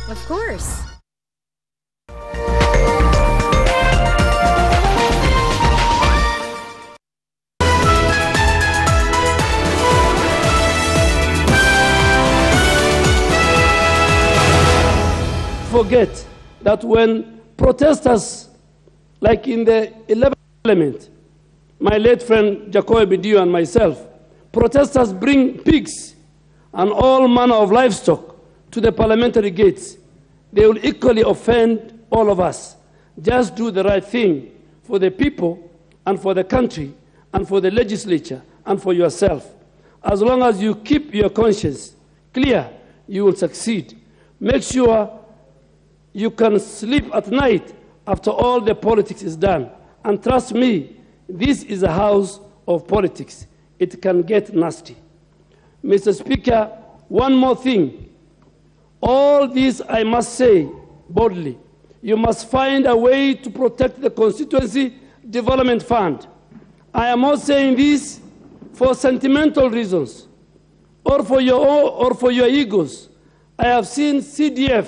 Of course. Forget that when protesters, like in the 11th Parliament, my late friend Jacob Bidio and myself, protesters bring pigs and all manner of livestock to the parliamentary gates, they will equally offend all of us. Just do the right thing for the people and for the country and for the legislature and for yourself. As long as you keep your conscience clear, you will succeed. Make sure you can sleep at night after all the politics is done. And trust me, this is a house of politics. It can get nasty. Mr. Speaker, one more thing. All this I must say boldly. You must find a way to protect the Constituency Development Fund. I am not saying this for sentimental reasons or for your egos. I have seen CDF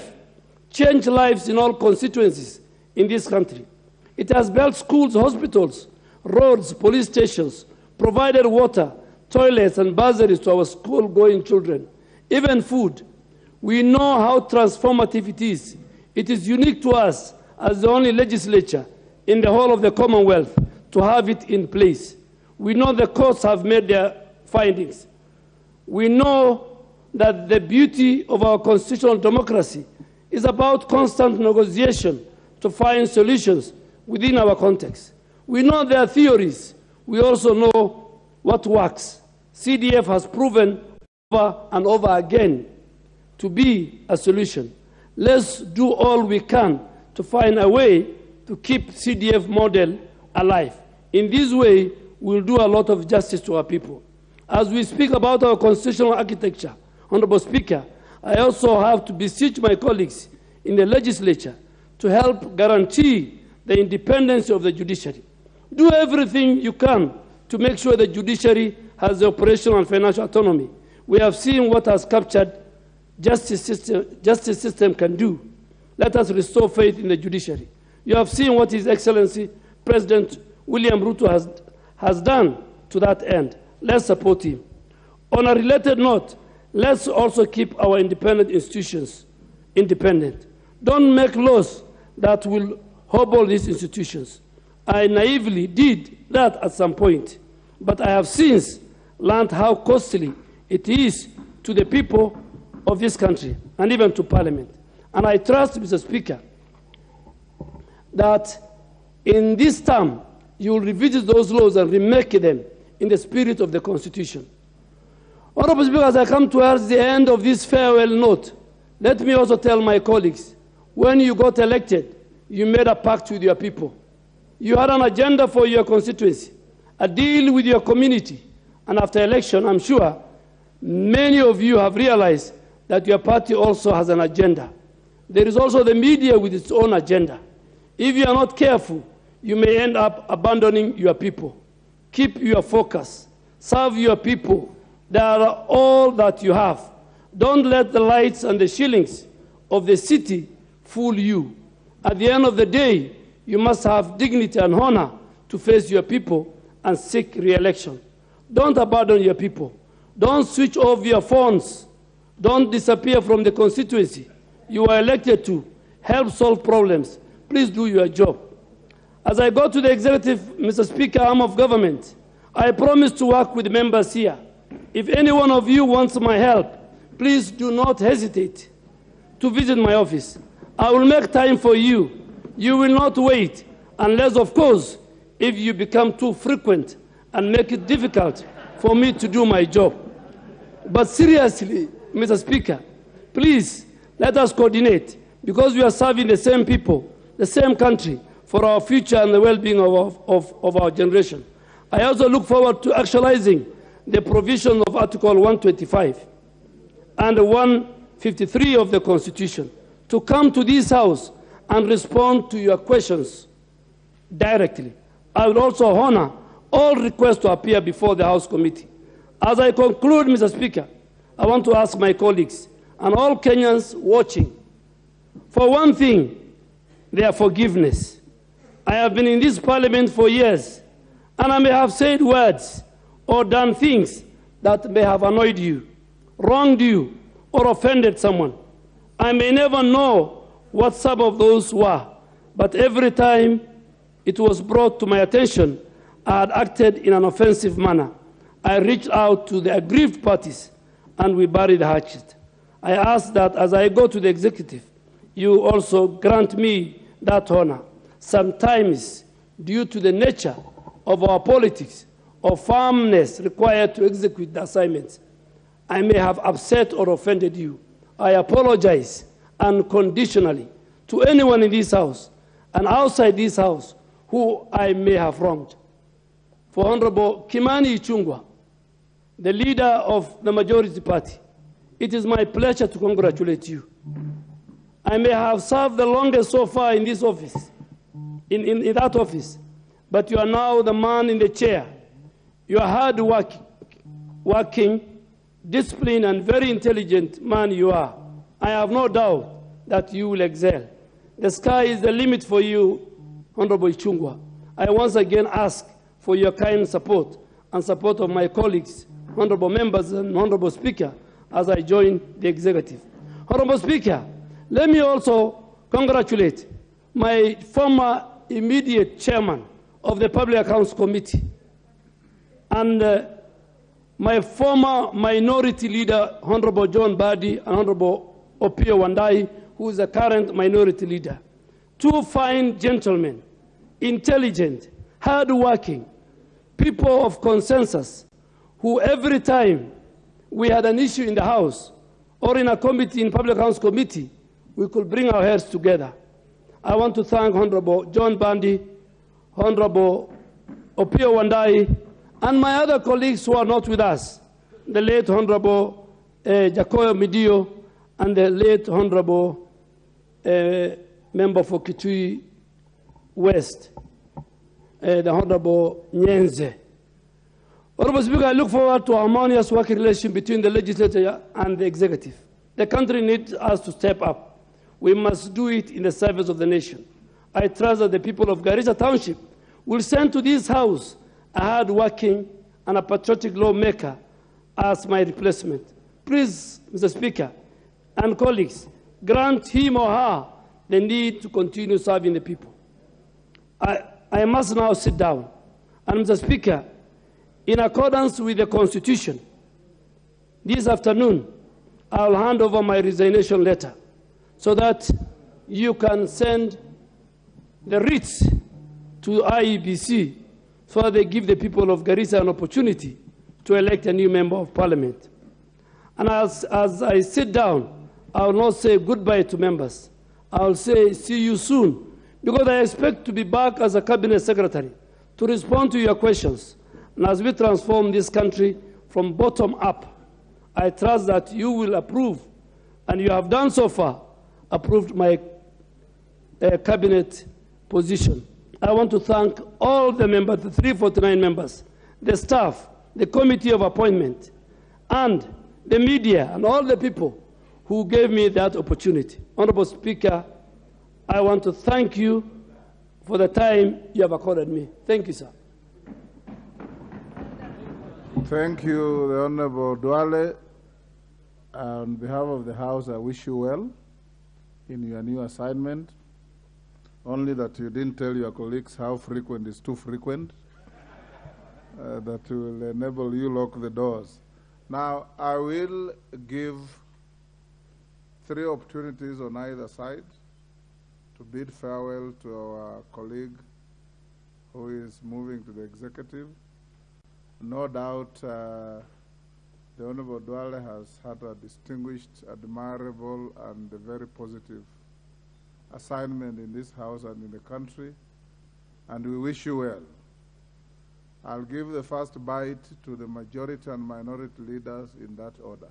change lives in all constituencies in this country. It has built schools, hospitals, roads, police stations, provided water, toilets, and bursaries to our school-going children, even food. We know how transformative it is. It is unique to us as the only legislature in the whole of the Commonwealth to have it in place. We know the courts have made their findings. We know that the beauty of our constitutional democracy is about constant negotiation to find solutions within our context. We know their theories. We also know what works. CDF has proven over and over again to be a solution. Let's do all we can to find a way to keep CDF model alive. In this way, we'll do a lot of justice to our people. As we speak about our constitutional architecture, Honorable Speaker, I also have to beseech my colleagues in the legislature to help guarantee the independence of the judiciary. Do everything you can to make sure the judiciary has the operational and financial autonomy. We have seen what has captured justice system can do. Let us restore faith in the judiciary. You have seen what His Excellency President William Ruto has done to that end. Let's support him. On a related note, let's also keep our independent institutions independent. Don't make laws that will hobble these institutions. I naively did that at some point, but I have since learned how costly it is to the people of this country and even to Parliament. And I trust, Mr. Speaker, that in this term, you will revisit those laws and remake them in the spirit of the Constitution. Honorable Speaker, as I come towards the end of this farewell note, let me also tell my colleagues, when you got elected, you made a pact with your people. You had an agenda for your constituency, a deal with your community. And after election, I'm sure many of you have realized that your party also has an agenda. There is also the media with its own agenda. If you are not careful, you may end up abandoning your people. Keep your focus. Serve your people. They are all that you have. Don't let the lights and the shillings of the city fool you. At the end of the day, you must have dignity and honor to face your people and seek re-election. Don't abandon your people. Don't switch off your phones. Don't disappear from the constituency. You are elected to help solve problems. Please do your job. As I go to the executive, Mr. Speaker, arm of government, I promise to work with members here. If any one of you wants my help, please do not hesitate to visit my office. I will make time for you. You will not wait, unless, of course, if you become too frequent and make it difficult for me to do my job. But seriously, Mr. Speaker, please let us coordinate, because we are serving the same people, the same country, for our future and the well-being of our generation. I also look forward to actualizing the provision of Article 125 and 153 of the Constitution to come to this House and respond to your questions directly. I will also honor all requests to appear before the House Committee. As I conclude, Mr. Speaker, I want to ask my colleagues and all Kenyans watching For one thing, their forgiveness. I have been in this parliament for years, and I may have said words or done things that may have annoyed you, wronged you, or offended someone. I may never know what some of those were, but every time it was brought to my attention, I had acted in an offensive manner. I reached out to the aggrieved parties, and we buried the hatchet. I ask that as I go to the executive, you also grant me that honor. Sometimes, due to the nature of our politics or firmness required to execute the assignments, I may have upset or offended you. I apologize unconditionally to anyone in this house and outside this house who I may have wronged. For Honorable Kimani Ichung'wah, the leader of the majority party, it is my pleasure to congratulate you. I may have served the longest so far in this office, in that office, but you are now the man in the chair. You are hard working, disciplined, and very intelligent man you are. I have no doubt that you will excel. The sky is the limit for you, Honorable Ichung'wah. I once again ask for your kind support and support of my colleagues, honorable members, and Honorable Speaker, as I join the executive. Honorable Speaker, let me also congratulate my former immediate chairman of the Public Accounts Committee and my former minority leader, Honorable John Badi, and Honorable Opiyo Wandayi, who is the current minority leader. Two fine gentlemen, intelligent, hard-working, people of consensus, who every time we had an issue in the House or in a committee, in Public Accounts Committee, we could bring our heads together. I want to thank Honorable John Bandi, Honorable Opiyo Wandayi, and my other colleagues who are not with us, the late Honorable Jacoyo Midio and the late Honorable Member for Kitui West, the Honorable Nyenze. Honorable Speaker, I look forward to a harmonious working relationship between the legislature and the executive. The country needs us to step up. We must do it in the service of the nation. I trust that the people of Garissa Township will send to this House a hard-working and a patriotic lawmaker as my replacement. Please, Mr. Speaker and colleagues, grant him or her the need to continue serving the people. I must now sit down. And Mr. Speaker, in accordance with the Constitution, this afternoon, I'll hand over my resignation letter so that you can send the writs to IEBC so that they give the people of Garissa an opportunity to elect a new member of parliament. And as I sit down, I will not say goodbye to members. I will say see you soon, because I expect to be back as a cabinet secretary to respond to your questions. And as we transform this country from bottom up, I trust that you will approve, and you have done so far, approved my cabinet position. I want to thank all the members, the 349 members, the staff, the committee of appointment, and the media, and all the people who gave me that opportunity. Honorable Speaker, I want to thank you for the time you have accorded me. Thank you, sir. Thank you, the Honorable Duale. On behalf of the House, I wish you well in your new assignment. Only that you didn't tell your colleagues how frequent is too frequent. That will enable you lock the doors. Now, I will give 3 opportunities on either side to bid farewell to our colleague who is moving to the executive. No doubt the Honorable Duale has had a distinguished, admirable, and a very positive assignment in this House and in the country, and we wish you well. I'll give the first bite to the majority and minority leaders in that order.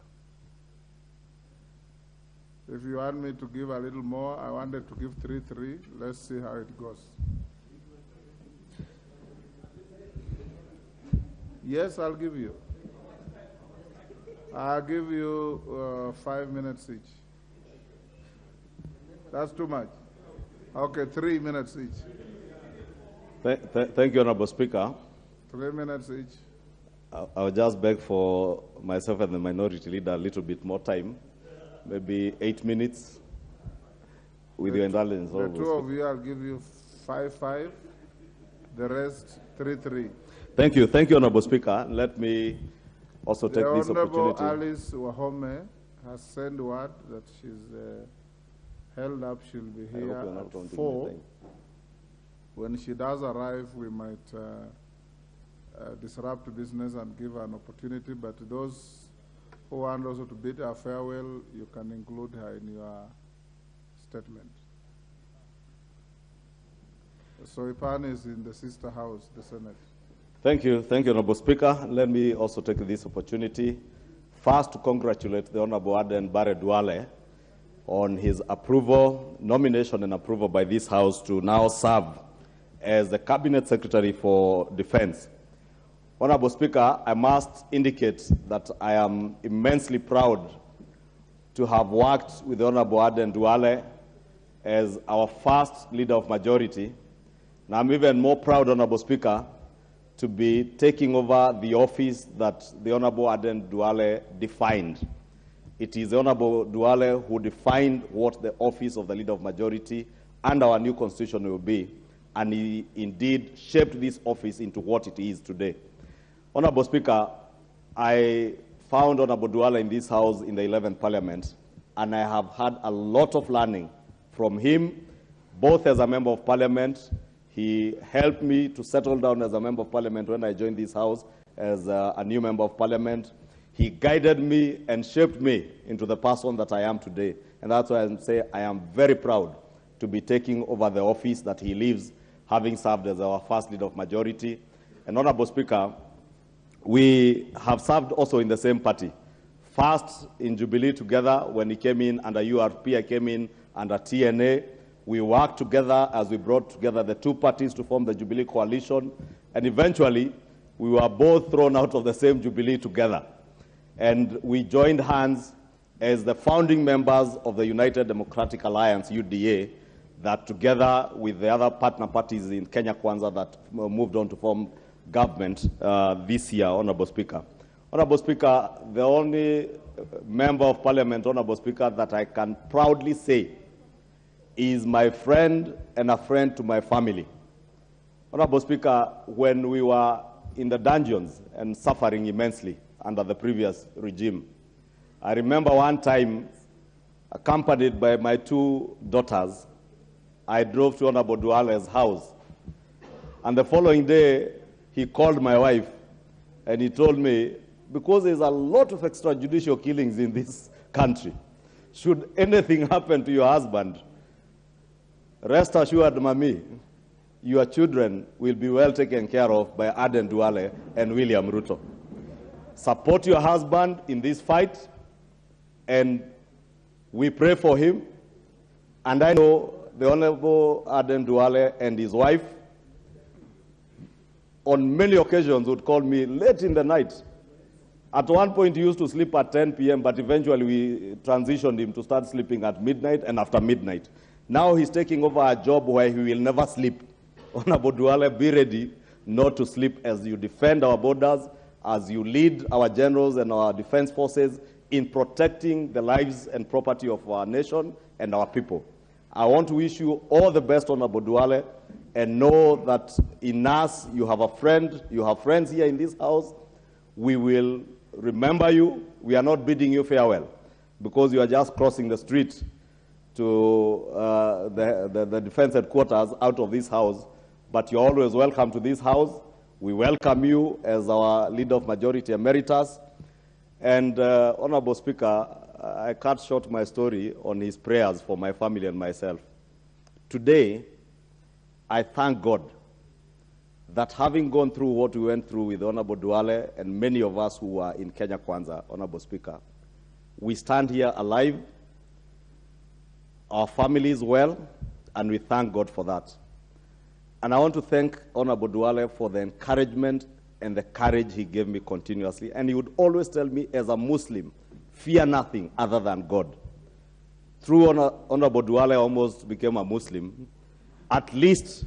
If you want me to give a little more, I wanted to give 3-3. Let's see how it goes. Yes, I'll give you. I'll give you 5 minutes each. That's too much. Okay, 3 minutes each. Thank you, Honorable Speaker. 3 minutes each. I'll just beg for myself and the minority leader a little bit more time, maybe 8 minutes, with your indulgence. The two of you, I'll give you 5-5. The rest, 3-3. Thank you, Honorable Speaker. Let me also take this opportunity. The Honorable Alice Wahome has sent word that she's held up. She'll be here at 4. When she does arrive, we might disrupt business and give her an opportunity, but those who want also to bid her farewell, you can include her in your statement. So Ipan is in the sister house, the Senate. Thank you, Honorable Speaker. Let me also take this opportunity first to congratulate the Honorable Aden Bare Duale on his approval, nomination and approval by this House to now serve as the Cabinet Secretary for Defense. Honorable Speaker, I must indicate that I am immensely proud to have worked with the Honorable Aden Duale as our first leader of majority. And I'm even more proud, Honorable Speaker, to be taking over the office that the Honorable Aden Duale defined. It is the Honorable Duale who defined what the office of the leader of majority and our new constitution will be, and he indeed shaped this office into what it is today. Honorable Speaker, I found Honorable Duale in this House in the 11th Parliament, and I have had a lot of learning from him, both as a Member of Parliament. He helped me to settle down as a Member of Parliament when I joined this House as a new Member of Parliament. He guided me and shaped me into the person that I am today. And that's why I say I am very proud to be taking over the office that he leaves, having served as our first leader of majority. And Honorable Speaker, we have served also in the same party. First in Jubilee together when he came in under URP, I came in under TNA. We worked together as we brought together the two parties to form the Jubilee coalition, and eventually we were both thrown out of the same Jubilee together. And we joined hands as the founding members of the United Democratic Alliance, UDA, that together with the other partner parties in Kenya Kwanza that moved on to form government this year, Honorable Speaker. Honorable Speaker, the only member of Parliament, Honorable Speaker, that I can proudly say is my friend and a friend to my family. Honorable Speaker, when we were in the dungeons and suffering immensely under the previous regime, I remember one time, accompanied by my two daughters, I drove to Honorable Duale's house. And the following day, he called my wife and he told me, because there's a lot of extrajudicial killings in this country, should anything happen to your husband, rest assured, Mami, your children will be well taken care of by Aden Duale and William Ruto. Support your husband in this fight, and we pray for him. And I know the Honorable Aden Duale and his wife on many occasions would call me late in the night. At one point, he used to sleep at 10 p.m., but eventually we transitioned him to start sleeping at midnight and after midnight. Now he's taking over a job where he will never sleep. Honorable Duale, be ready not to sleep as you defend our borders, as you lead our generals and our defense forces in protecting the lives and property of our nation and our people. I want to wish you all the best, Honorable Duale, and know that in us you have a friend, you have friends here in this house. We will remember you. We are not bidding you farewell because you are just crossing the street to the defense headquarters out of this house, but you're always welcome to this house. We welcome you as our leader of majority emeritus. And Honorable Speaker, I cut short my story on his prayers for my family and myself. Today, I thank God that having gone through what we went through with Honorable Duale and many of us who are in Kenya Kwanza, Honorable Speaker, we stand here alive, our family is well, and we thank God for that. And I want to thank Honorable Duale for the encouragement and the courage he gave me continuously. And he would always tell me, as a Muslim, fear nothing other than God. through Honorable Duale, almost became a Muslim, at least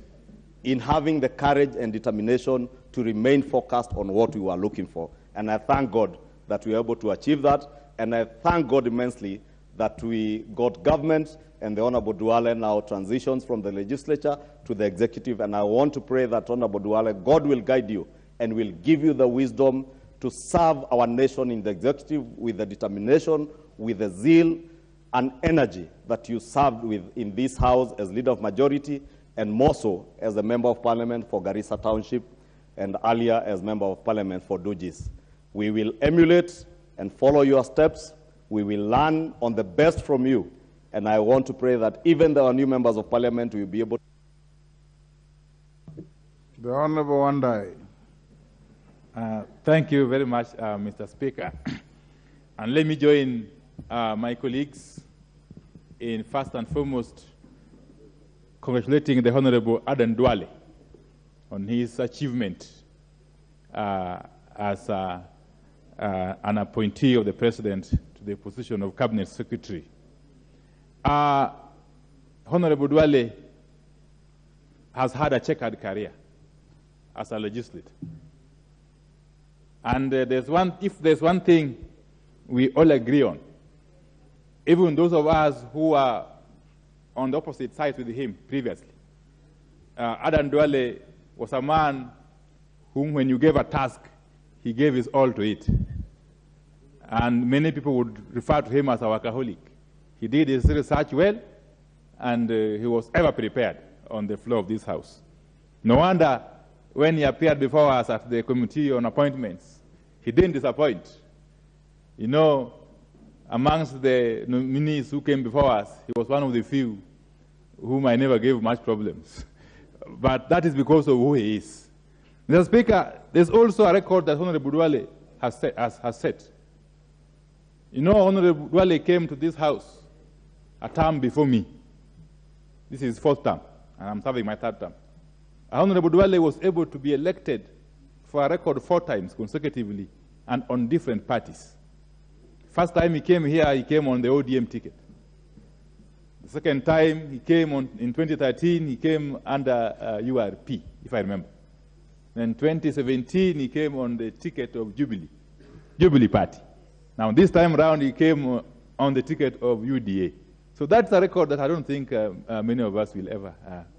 in having the courage and determination to remain focused on what we were looking for. And I thank God that we were able to achieve that. And I thank God immensely that we got government and the Honorable Duale now transitions from the legislature to the executive. And I want to pray that Honorable Duale, God will guide you and will give you the wisdom to serve our nation in the executive with the determination, with the zeal and energy that you served with in this House as leader of majority, and more so as a member of parliament for Garissa Township, and earlier as member of parliament for Dugis. We will emulate and follow your steps. We will learn on the best from you. And I want to pray that even the new members of parliament will be able to. The Honorable Wandai. Thank you very much, Mr. Speaker. And let me join my colleagues in first and foremost congratulating the Honorable Aden Duale on his achievement as an appointee of the President to the position of Cabinet Secretary. Honorable Duale has had a checkered career as a legislator. And if there's one thing we all agree on, even those of us who are on the opposite side with him previously, Aden Duale was a man whom, when you gave a task, he gave his all to it. And many people would refer to him as a workaholic. He did his research well, and he was ever prepared on the floor of this House. No wonder when he appeared before us at the Committee on Appointments, he didn't disappoint. You know, amongst the nominees who came before us, he was one of the few whom I never gave much problems. But that is because of who he is. Mr. Speaker, there's also a record that Honorable Duale has set. You know, Honorable Duale came to this House a term before me. This is his fourth term, and I'm serving my third term. Honorable Duale was able to be elected for a record 4 times consecutively and on different parties. First time he came here, he came on the ODM ticket. The second time he came in 2013, he came under URP, if I remember. Then 2017, he came on the ticket of Jubilee Party. Now this time around, he came on the ticket of UDA. So that's a record that I don't think many of us will ever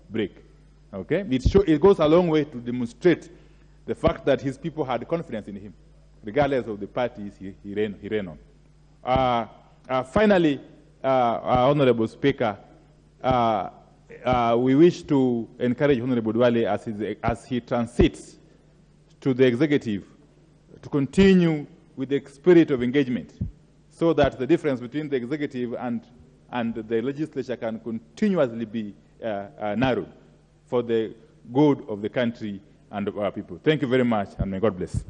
break. Okay? It goes a long way to demonstrate the fact that his people had confidence in him, regardless of the parties he ran on. Finally, Honorable Speaker, we wish to encourage Honorable Duale as he transits to the executive to continue with the spirit of engagement, so that the difference between the executive and the legislature can continuously be narrowed for the good of the country and of our people. Thank you very much, and may God bless.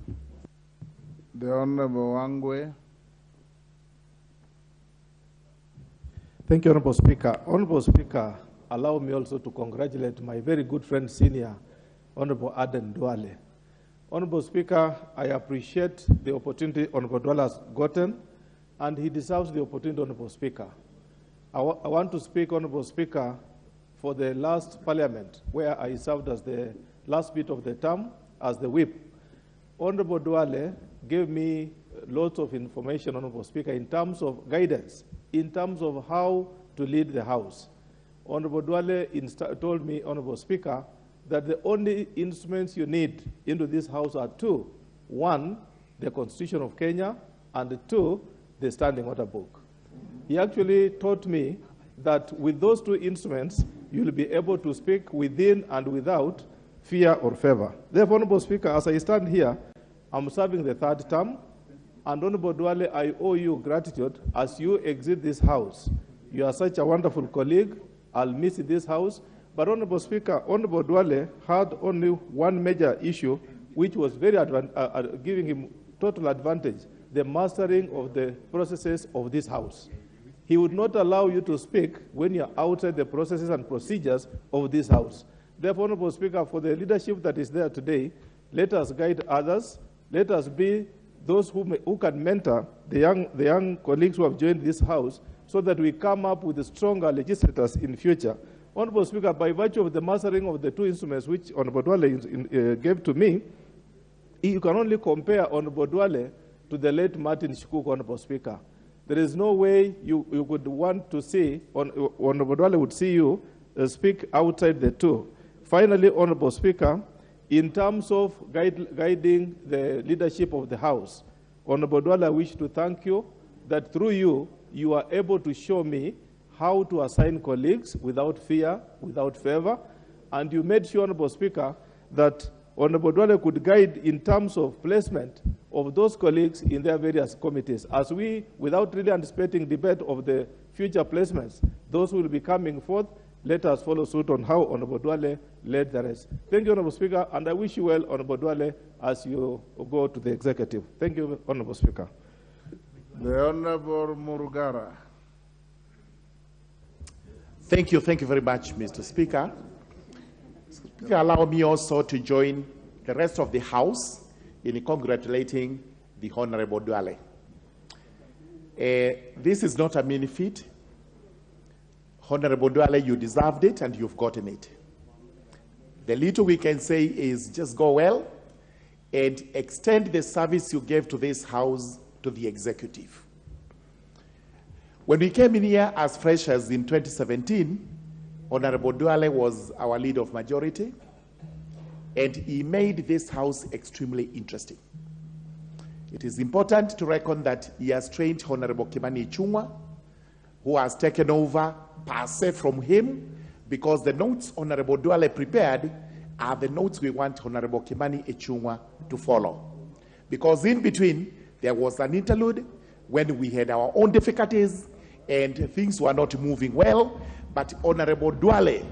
The Honorable Wangwe. Thank you, Honorable Speaker. Honorable Speaker, allow me also to congratulate my very good friend, senior, Honorable Aden Duale. Honorable Speaker, I appreciate the opportunity Honorable Duale has gotten, and he deserves the opportunity, Honorable Speaker. I want to speak, Honorable Speaker, for the last parliament, where I served as the last bit of the term as the whip. Honorable Duale gave me lots of information, Honorable Speaker, in terms of guidance, in terms of how to lead the House. Honorable Duale told me, Honorable Speaker, that the only instruments you need into this House are 2. 1, the Constitution of Kenya, and 2, the Standing Order Book. He actually taught me that with those 2 instruments, you'll be able to speak within and without fear or favor. Therefore, Honorable Speaker, as I stand here, I'm serving the 3rd term, and Honorable Duale, I owe you gratitude as you exit this House. You are such a wonderful colleague. I'll miss this House. But Honorable Speaker, Honorable Duale had only one major issue, which was very giving him total advantage, the mastering of the processes of this House. He would not allow you to speak when you're outside the processes and procedures of this House. Therefore, Honorable Speaker, for the leadership that is there today, let us guide others. Let us be those who can mentor the young colleagues who have joined this House so that we come up with stronger legislators in future. Honorable Speaker, by virtue of the mastering of the two instruments which Honorable Duale gave to me, you can only compare Honorable Duale to the late Martin Shikuku, Honorable Speaker. There is no way you would want to see, Honorable Duale would see you speak outside the two. Finally, Honorable Speaker, in terms of guiding the leadership of the House, Honorable Duale, I wish to thank you that through you, you are able to show me how to assign colleagues without fear, without favor, and you made sure, Honorable Speaker, that Honorable Duale could guide in terms of placement of those colleagues in their various committees. As we, without really anticipating debate of the future placements, those will be coming forth. Let us follow suit on how Honorable Duale led the rest. Thank you, Honorable Speaker, and I wish you well, Honorable Duale, as you go to the executive. Thank you, Honorable Speaker. The Honorable Murugara. Thank you very much, Mr. Speaker. Allow me also to join the rest of the House in congratulating the Honorable Duale. This is not a mean feat. Honorable Duale, you deserved it and you've gotten it. The little we can say is just go well and extend the service you gave to this House to the executive. When we came in here as freshers in 2017, Honorable Duale was our leader of majority, and he made this House extremely interesting. It is important to reckon that he has trained Honorable Kimani Ichung'wa, who has taken over per se from him, because the notes Honorable Duale prepared are the notes we want Honorable Kimani Ichung'wa to follow. Because in between, there was an interlude when we had our own difficulties and things were not moving well, but Honorable Duale,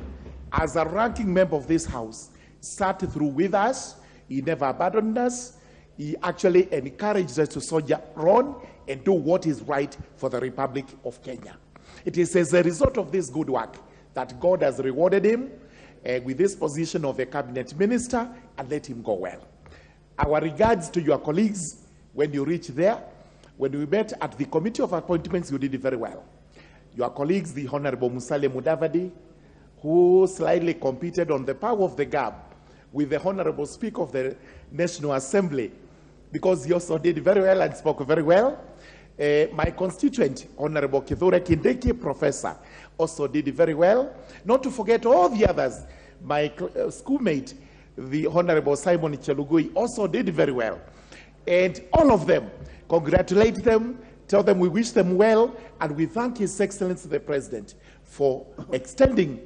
as a ranking member of this House, sat through with us. He never abandoned us. He actually encouraged us to soldier on and do what is right for the Republic of Kenya. It is as a result of this good work that God has rewarded him with this position of a cabinet minister and let him go well. Our regards to your colleagues when you reach there. When we met at the Committee of Appointments, you did it very well. Your colleagues, the Honorable Musalia Mudavadi, who slightly competed on the power of the gap with the Honorable Speaker of the National Assembly, because he also did very well and spoke very well. My constituent, Honorable Kithure Kindiki, Professor, also did very well. Not to forget all the others. My schoolmate, the Honorable Simon Chelugui, also did very well. And all of them, congratulate them, tell them we wish them well, and we thank His Excellency the President for extending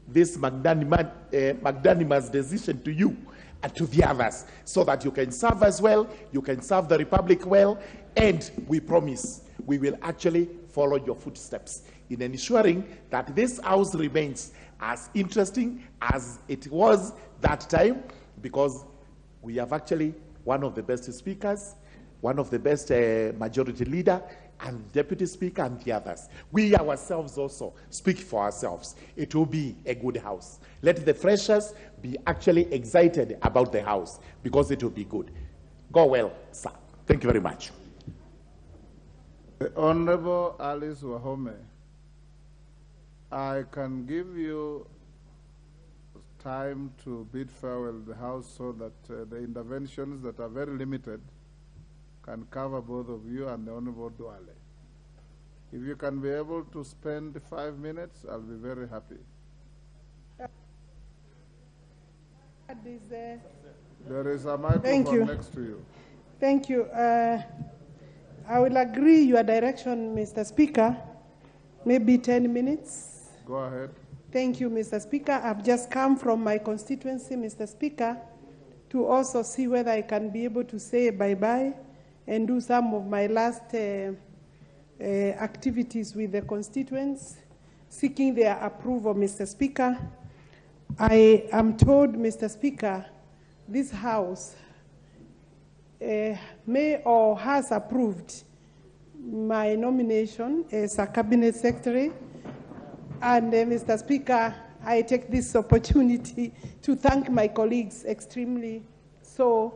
this magnanimous decision to you and to the others, so that you can serve us well, you can serve the Republic well, and we promise we will actually follow your footsteps in ensuring that this House remains as interesting as it was that time, because we have actually one of the best speakers, one of the best majority leader, and deputy speaker, and the others. We ourselves also speak for ourselves. It will be a good House. Let the freshers be actually excited about the House, because it will be good. Go well, sir. Thank you very much. The Honorable Alice Wahome, I can give you time to bid farewell to the House so that the interventions that are very limited can cover both of you and the Honorable Duale. If you can be able to spend 5 minutes, I'll be very happy. There is a microphone next to you. Thank you. I will agree your direction, Mr. Speaker. Maybe 10 minutes. Go ahead. Thank you, Mr. Speaker. I've just come from my constituency, Mr. Speaker, to also see whether I can be able to say bye-bye and do some of my last activities with the constituents, seeking their approval, Mr. Speaker. I am told, Mr. Speaker, this House may or has approved my nomination as a cabinet secretary. And Mr. Speaker, I take this opportunity to thank my colleagues extremely so,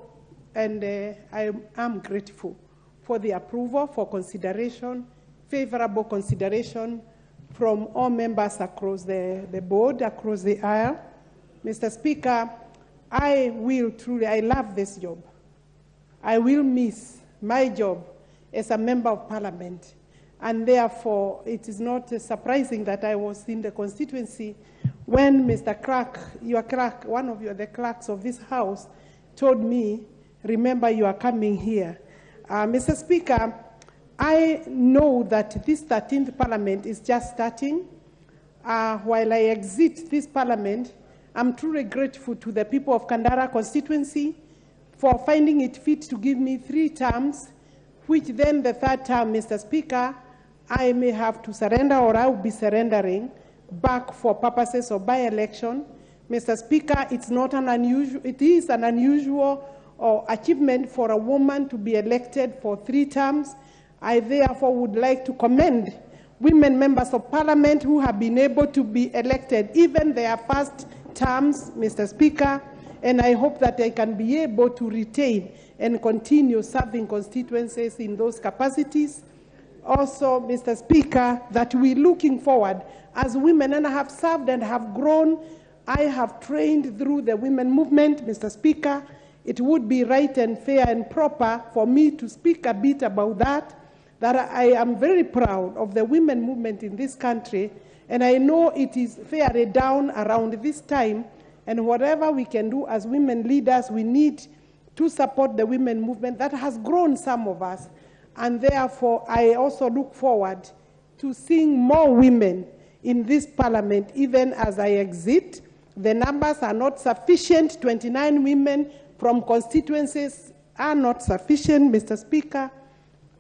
and I am grateful for the approval, for consideration, favorable consideration from all members across the board, across the aisle. Mr. Speaker, I love this job. I will miss my job as a member of parliament. And therefore, it is not surprising that I was in the constituency when Mr. Clerk, one of the clerks of this house, told me, remember you are coming here. Mr. Speaker, I know that this 13th parliament is just starting. While I exit this parliament, I'm truly grateful to the people of Kandara constituency for finding it fit to give me 3 terms, which then the 3rd term, Mr. Speaker, I may have to surrender, or I will be surrendering back for purposes of by-election. Mr. Speaker, it is an unusual achievement for a woman to be elected for 3 terms. I therefore would like to commend women members of parliament who have been able to be elected even their first terms, Mr. Speaker, and I hope that I can be able to retain and continue serving constituencies in those capacities. Also, Mr. Speaker, that we're looking forward as women, and I have served and have grown. I have trained through the women movement, Mr. Speaker. It would be right and fair and proper for me to speak a bit about that I am very proud of the women movement in this country, and I know it is fairly down around this time, and whatever we can do as women leaders, we need to support the women movement that has grown some of us. And therefore, I also look forward to seeing more women in this parliament, even as I exit. The numbers are not sufficient. 29 women from constituencies are not sufficient, Mr. Speaker.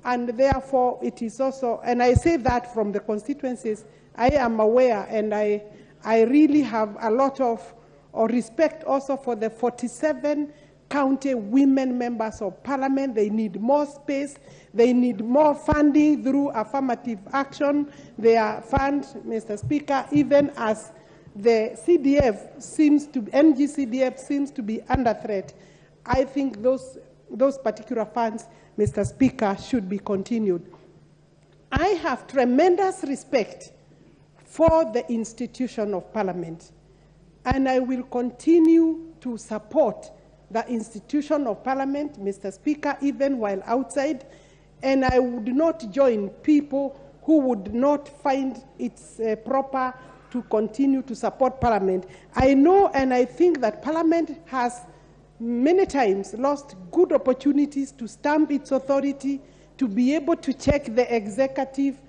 And therefore, it is also, and I say that from the constituencies, I am aware, and I really have a lot of respect also for the 47 county women members of parliament. They need more space. They need more funding through affirmative action. Their fund, Mr. Speaker, even as the CDF NGCDF seems to be under threat, I think those particular funds, Mr. Speaker, should be continued. I have tremendous respect for the institution of parliament, and I will continue to support the institution of parliament, Mr. Speaker, even while outside, and I would not join people who would not find it proper to continue to support parliament. I know and I think that parliament has many times lost good opportunities to stamp its authority, to be able to check the executive.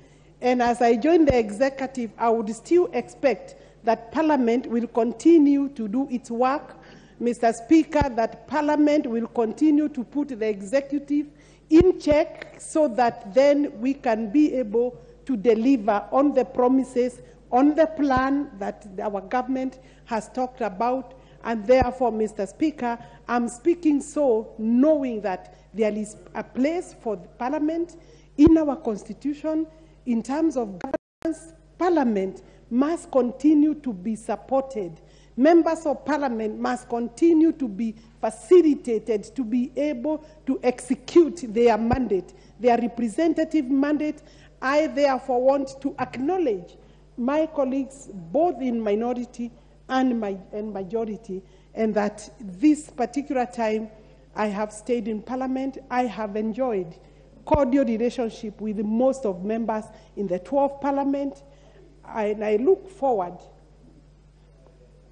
And as I join the executive, I would still expect that parliament will continue to do its work. Mr. Speaker, that parliament will continue to put the executive in check so that then we can be able to deliver on the promises, on the plan that our government has talked about. And therefore, Mr. Speaker, I'm speaking so knowing that there is a place for the parliament in our constitution. In terms of governance, parliament must continue to be supported. Members of parliament must continue to be facilitated to be able to execute their mandate, their representative mandate. I therefore want to acknowledge my colleagues both in minority and majority, and that this particular time I have stayed in parliament, I have enjoyed cordial relationship with most of members in the 12th parliament, and I look forward,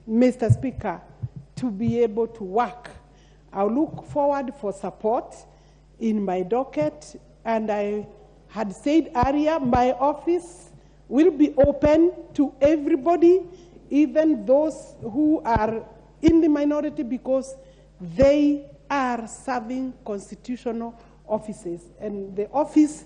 Mr. Speaker, to be able to work. I look forward for support in my docket, and I had said earlier, my office will be open to everybody, even those who are in the minority, because they are serving constitutional offices. And the office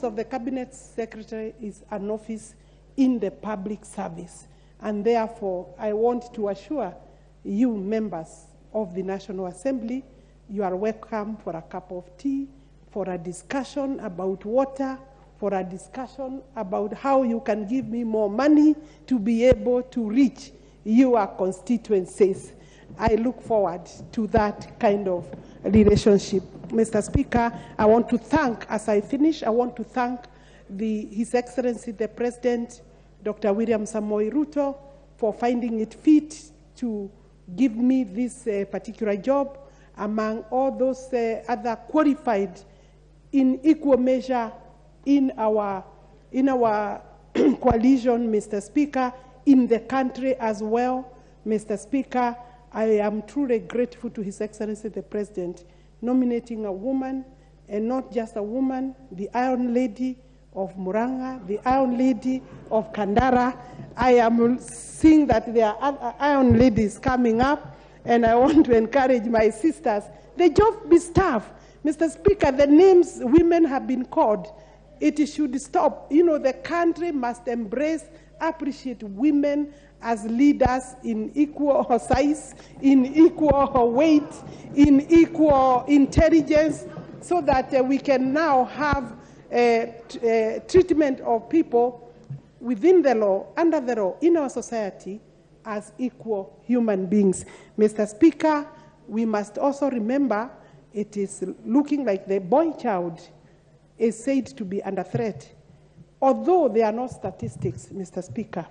of the Cabinet Secretary is an office in the public service. And therefore, I want to assure you, members of the National Assembly, you are welcome for a cup of tea, for a discussion about water, for a discussion about how you can give me more money to be able to reach your constituencies. I look forward to that kind of relationship. Mr. Speaker, I want to thank, as I finish, I want to thank His Excellency the President, Dr. William Samoei Ruto, for finding it fit to give me this particular job among all those other qualified in equal measure in our coalition, Mr. Speaker, in the country as well. Mr. Speaker, I am truly grateful to His Excellency the President nominating a woman, and not just a woman, the Iron Lady of Muranga, the Iron Lady of Kandara. I am seeing that there are other Iron Ladies coming up, and I want to encourage my sisters. The job be staff. Mr. Speaker, the names women have been called, it should stop. You know, the country must embrace, appreciate women as leaders in equal size, in equal weight, in equal intelligence, so that we can now have treatment of people within the law, under the law, in our society as equal human beings. Mr. Speaker, we must also remember it is looking like the boy child is said to be under threat. Although there are no statistics, Mr. Speaker,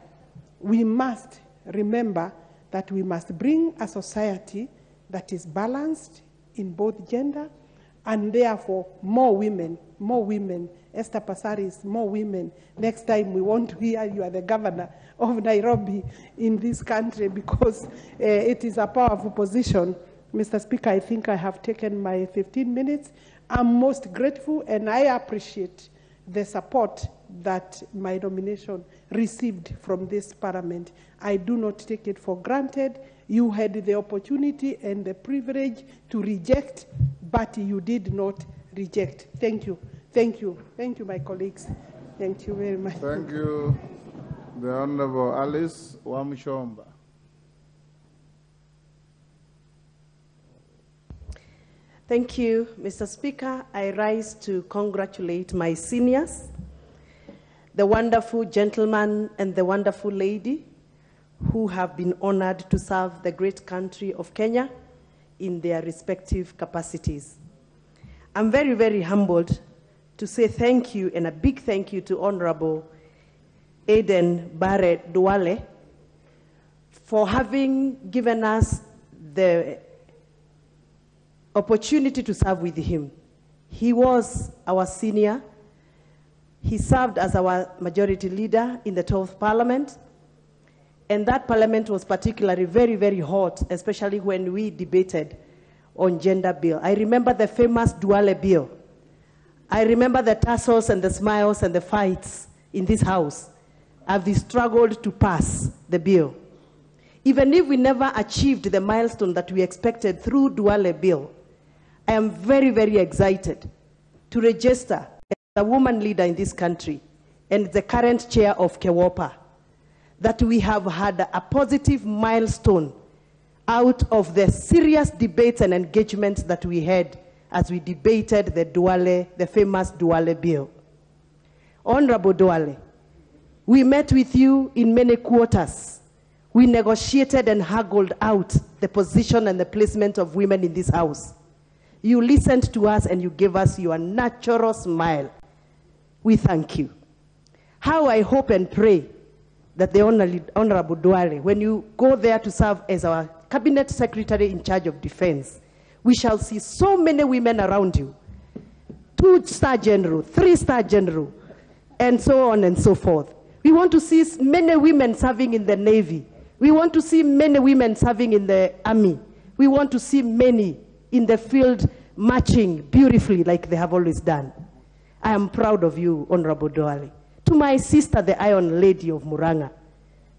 we must remember that we must bring a society that is balanced in both gender, and therefore more women. Esther Passaris, more women. Next time we want to hear you are the governor of Nairobi in this country, because it is a powerful position. Mr. Speaker, I think I have taken my 15 minutes. I'm most grateful, and I appreciate the support that my nomination received from this parliament. I do not take it for granted. You had the opportunity and the privilege to reject, but you did not reject. Thank you. Thank you. Thank you, my colleagues. Thank you very much. Thank you, the Honorable Alice Wamshomba. Thank you, Mr. Speaker. I rise to congratulate my seniors, the wonderful gentleman and the wonderful lady who have been honored to serve the great country of Kenya in their respective capacities. I'm very, very humbled to say thank you, and a big thank you to Honorable Aden Bare Duale for having given us the opportunity to serve with him. He was our senior. He served as our majority leader in the 12th Parliament. And that parliament was particularly very, very hot, especially when we debated on gender bill. I remember the famous Duale bill. I remember the tussles and the smiles and the fights in this house as we struggled to pass the bill. Even if we never achieved the milestone that we expected through Duale bill, I am very, very excited to register as a woman leader in this country and the current chair of KEWOPA, that we have had a positive milestone out of the serious debates and engagements that we had as we debated the Duale, the famous Duale bill. Honorable Duale, we met with you in many quarters. We negotiated and haggled out the position and the placement of women in this house. You listened to us and you gave us your natural smile. We thank you. How I hope and pray that the Honorable Duale, when you go there to serve as our Cabinet Secretary in charge of defense, we shall see so many women around you, 2-star general, 3-star general, and so on and so forth. We want to see many women serving in the Navy. We want to see many women serving in the Army. We want to see many in the field marching beautifully like they have always done. I am proud of you, Honorable Duale. To my sister, the Iron Lady of Muranga,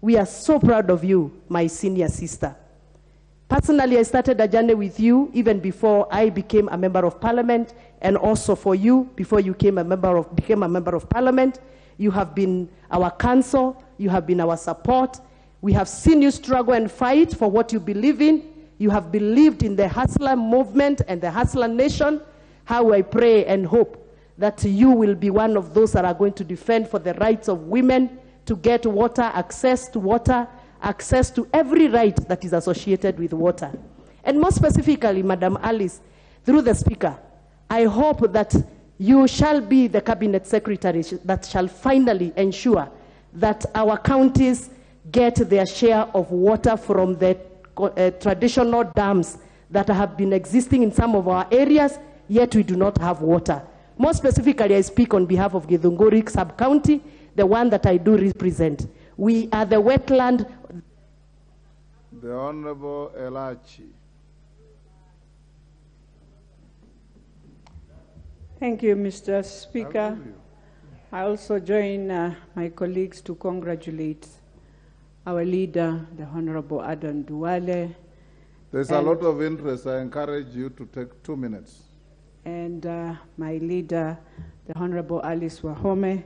we are so proud of you, my senior sister. Personally, I started a journey with you even before I became a member of parliament, and also for you, before you became a member of parliament. You have been our counsel, you have been our support. We have seen you struggle and fight for what you believe in. You have believed in the hustler movement and the hustler nation. How I pray and hope that you will be one of those that are going to defend for the rights of women to get water, access to water, access to every right that is associated with water. And more specifically, Madam Alice, through the Speaker, I hope that you shall be the Cabinet Secretary that shall finally ensure that our counties get their share of water from the traditional dams that have been existing in some of our areas, yet we do not have water. More specifically, I speak on behalf of Githunguri sub-county, the one that I do represent. We are the wetland. The Honorable Elachi. Thank you, Mr. Speaker. I also join my colleagues to congratulate our leader, the Honorable Adan Duale. There's a lot of interest. I encourage you to take 2 minutes. And my leader, the Honorable Alice Wahome.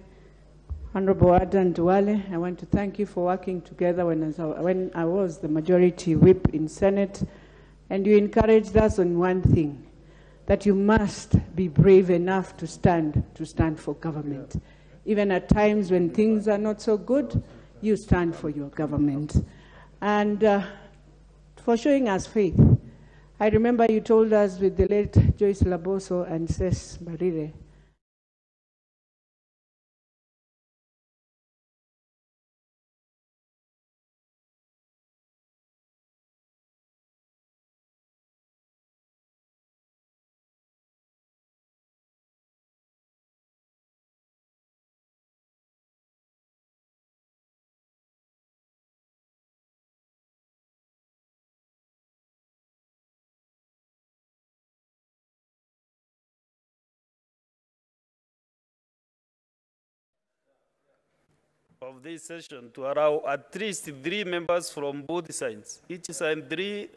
Honorable Adan Duale, I want to thank you for working together when I was the majority whip in Senate, and you encouraged us on one thing, that you must be brave enough to stand for government. Yeah. Even at times when things are not so good, you stand for your government. And for showing us faith. I remember you told us with the late Joyce Laboso and Ses Barire, of this session to allow at least 3 members from both sides, each side 3.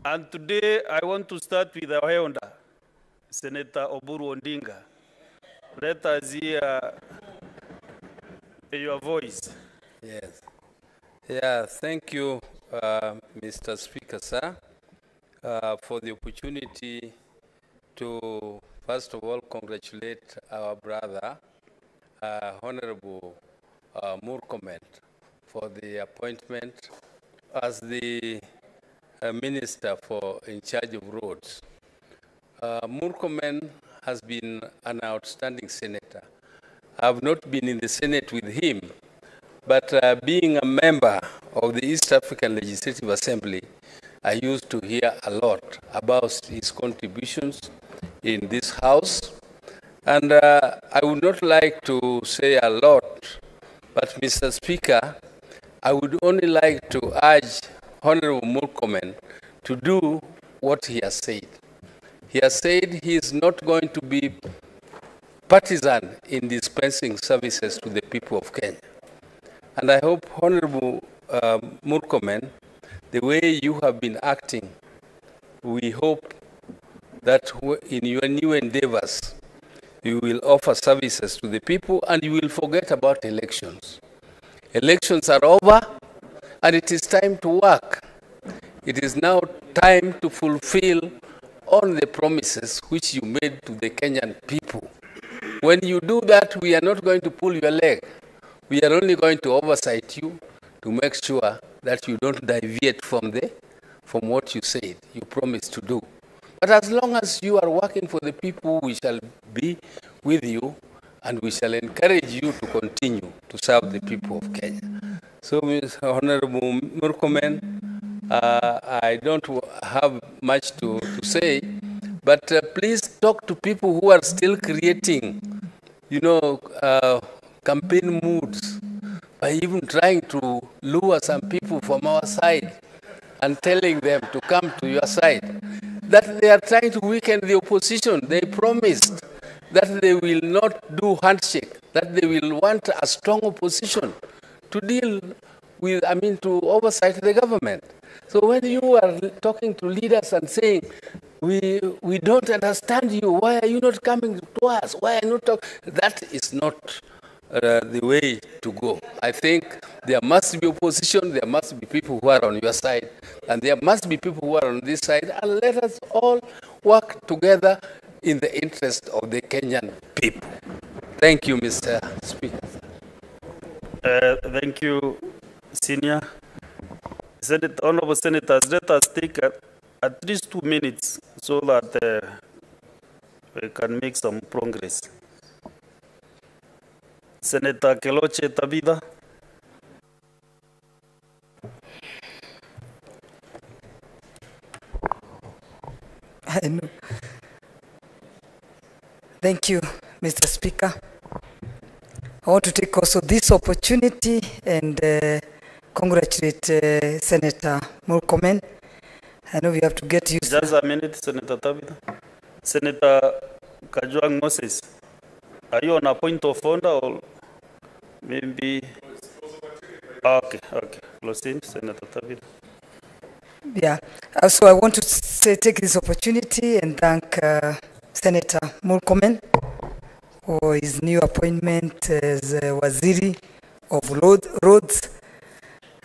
And today I want to start with our elder, Senator Oburu Ondinga. Let us hear your voice. Yes. Yeah, thank you, Mr. Speaker, sir, for the opportunity to, first of all, congratulate our brother, Honorable Murkomen, for the appointment as the Minister in charge of roads. Murkomen has been an outstanding senator. I have not been in the Senate with him, but being a member of the East African Legislative Assembly, I used to hear a lot about his contributions in this House. And I would not like to say a lot, but Mr. Speaker, I would only like to urge Honorable Murkomen to do what he has said. He has said he is not going to be partisan in dispensing services to the people of Kenya. And I hope, Honorable Murkomen, the way you have been acting, we hope that in your new endeavors, you will offer services to the people and you will forget about elections. Elections are over and it is time to work. It is now time to fulfill all the promises which you made to the Kenyan people. When you do that, we are not going to pull your leg. We are only going to oversight you to make sure that you don't deviate from what you said, you promised to do. But as long as you are working for the people, we shall be with you and we shall encourage you to continue to serve the people of Kenya. So, Honorable Murkomen, I don't have much to say, but please talk to people who are still creating, campaign moods by even trying to lure some people from our side and telling them to come to your side. That they are trying to weaken the opposition. They promised that they will not do handshake, that they will want a strong opposition to deal with, to oversight the government. So when you are talking to leaders and saying, we don't understand you, why are you not coming to us? Why are you not talking? That is not the way to go. I think there must be opposition, there must be people who are on your side, and there must be people who are on this side, and let us all work together in the interest of the Kenyan people. Thank you, Mr. Speaker. Thank you, Senior. Honorable Senators, let us take at least 2 minutes so that we can make some progress. Senator Keloche Tabitha. I know. Thank you, Mr. Speaker. I want to take also this opportunity and congratulate Senator Murkomen. I know we have to get used. Just a minute, Senator Tabitha. Senator Kajwang Moses, are you on a point of order or maybe? Okay. Close in, Senator Tabitha. Yeah. Also, I want to take this opportunity and thank Senator Murkomen for his new appointment as Waziri of Roads.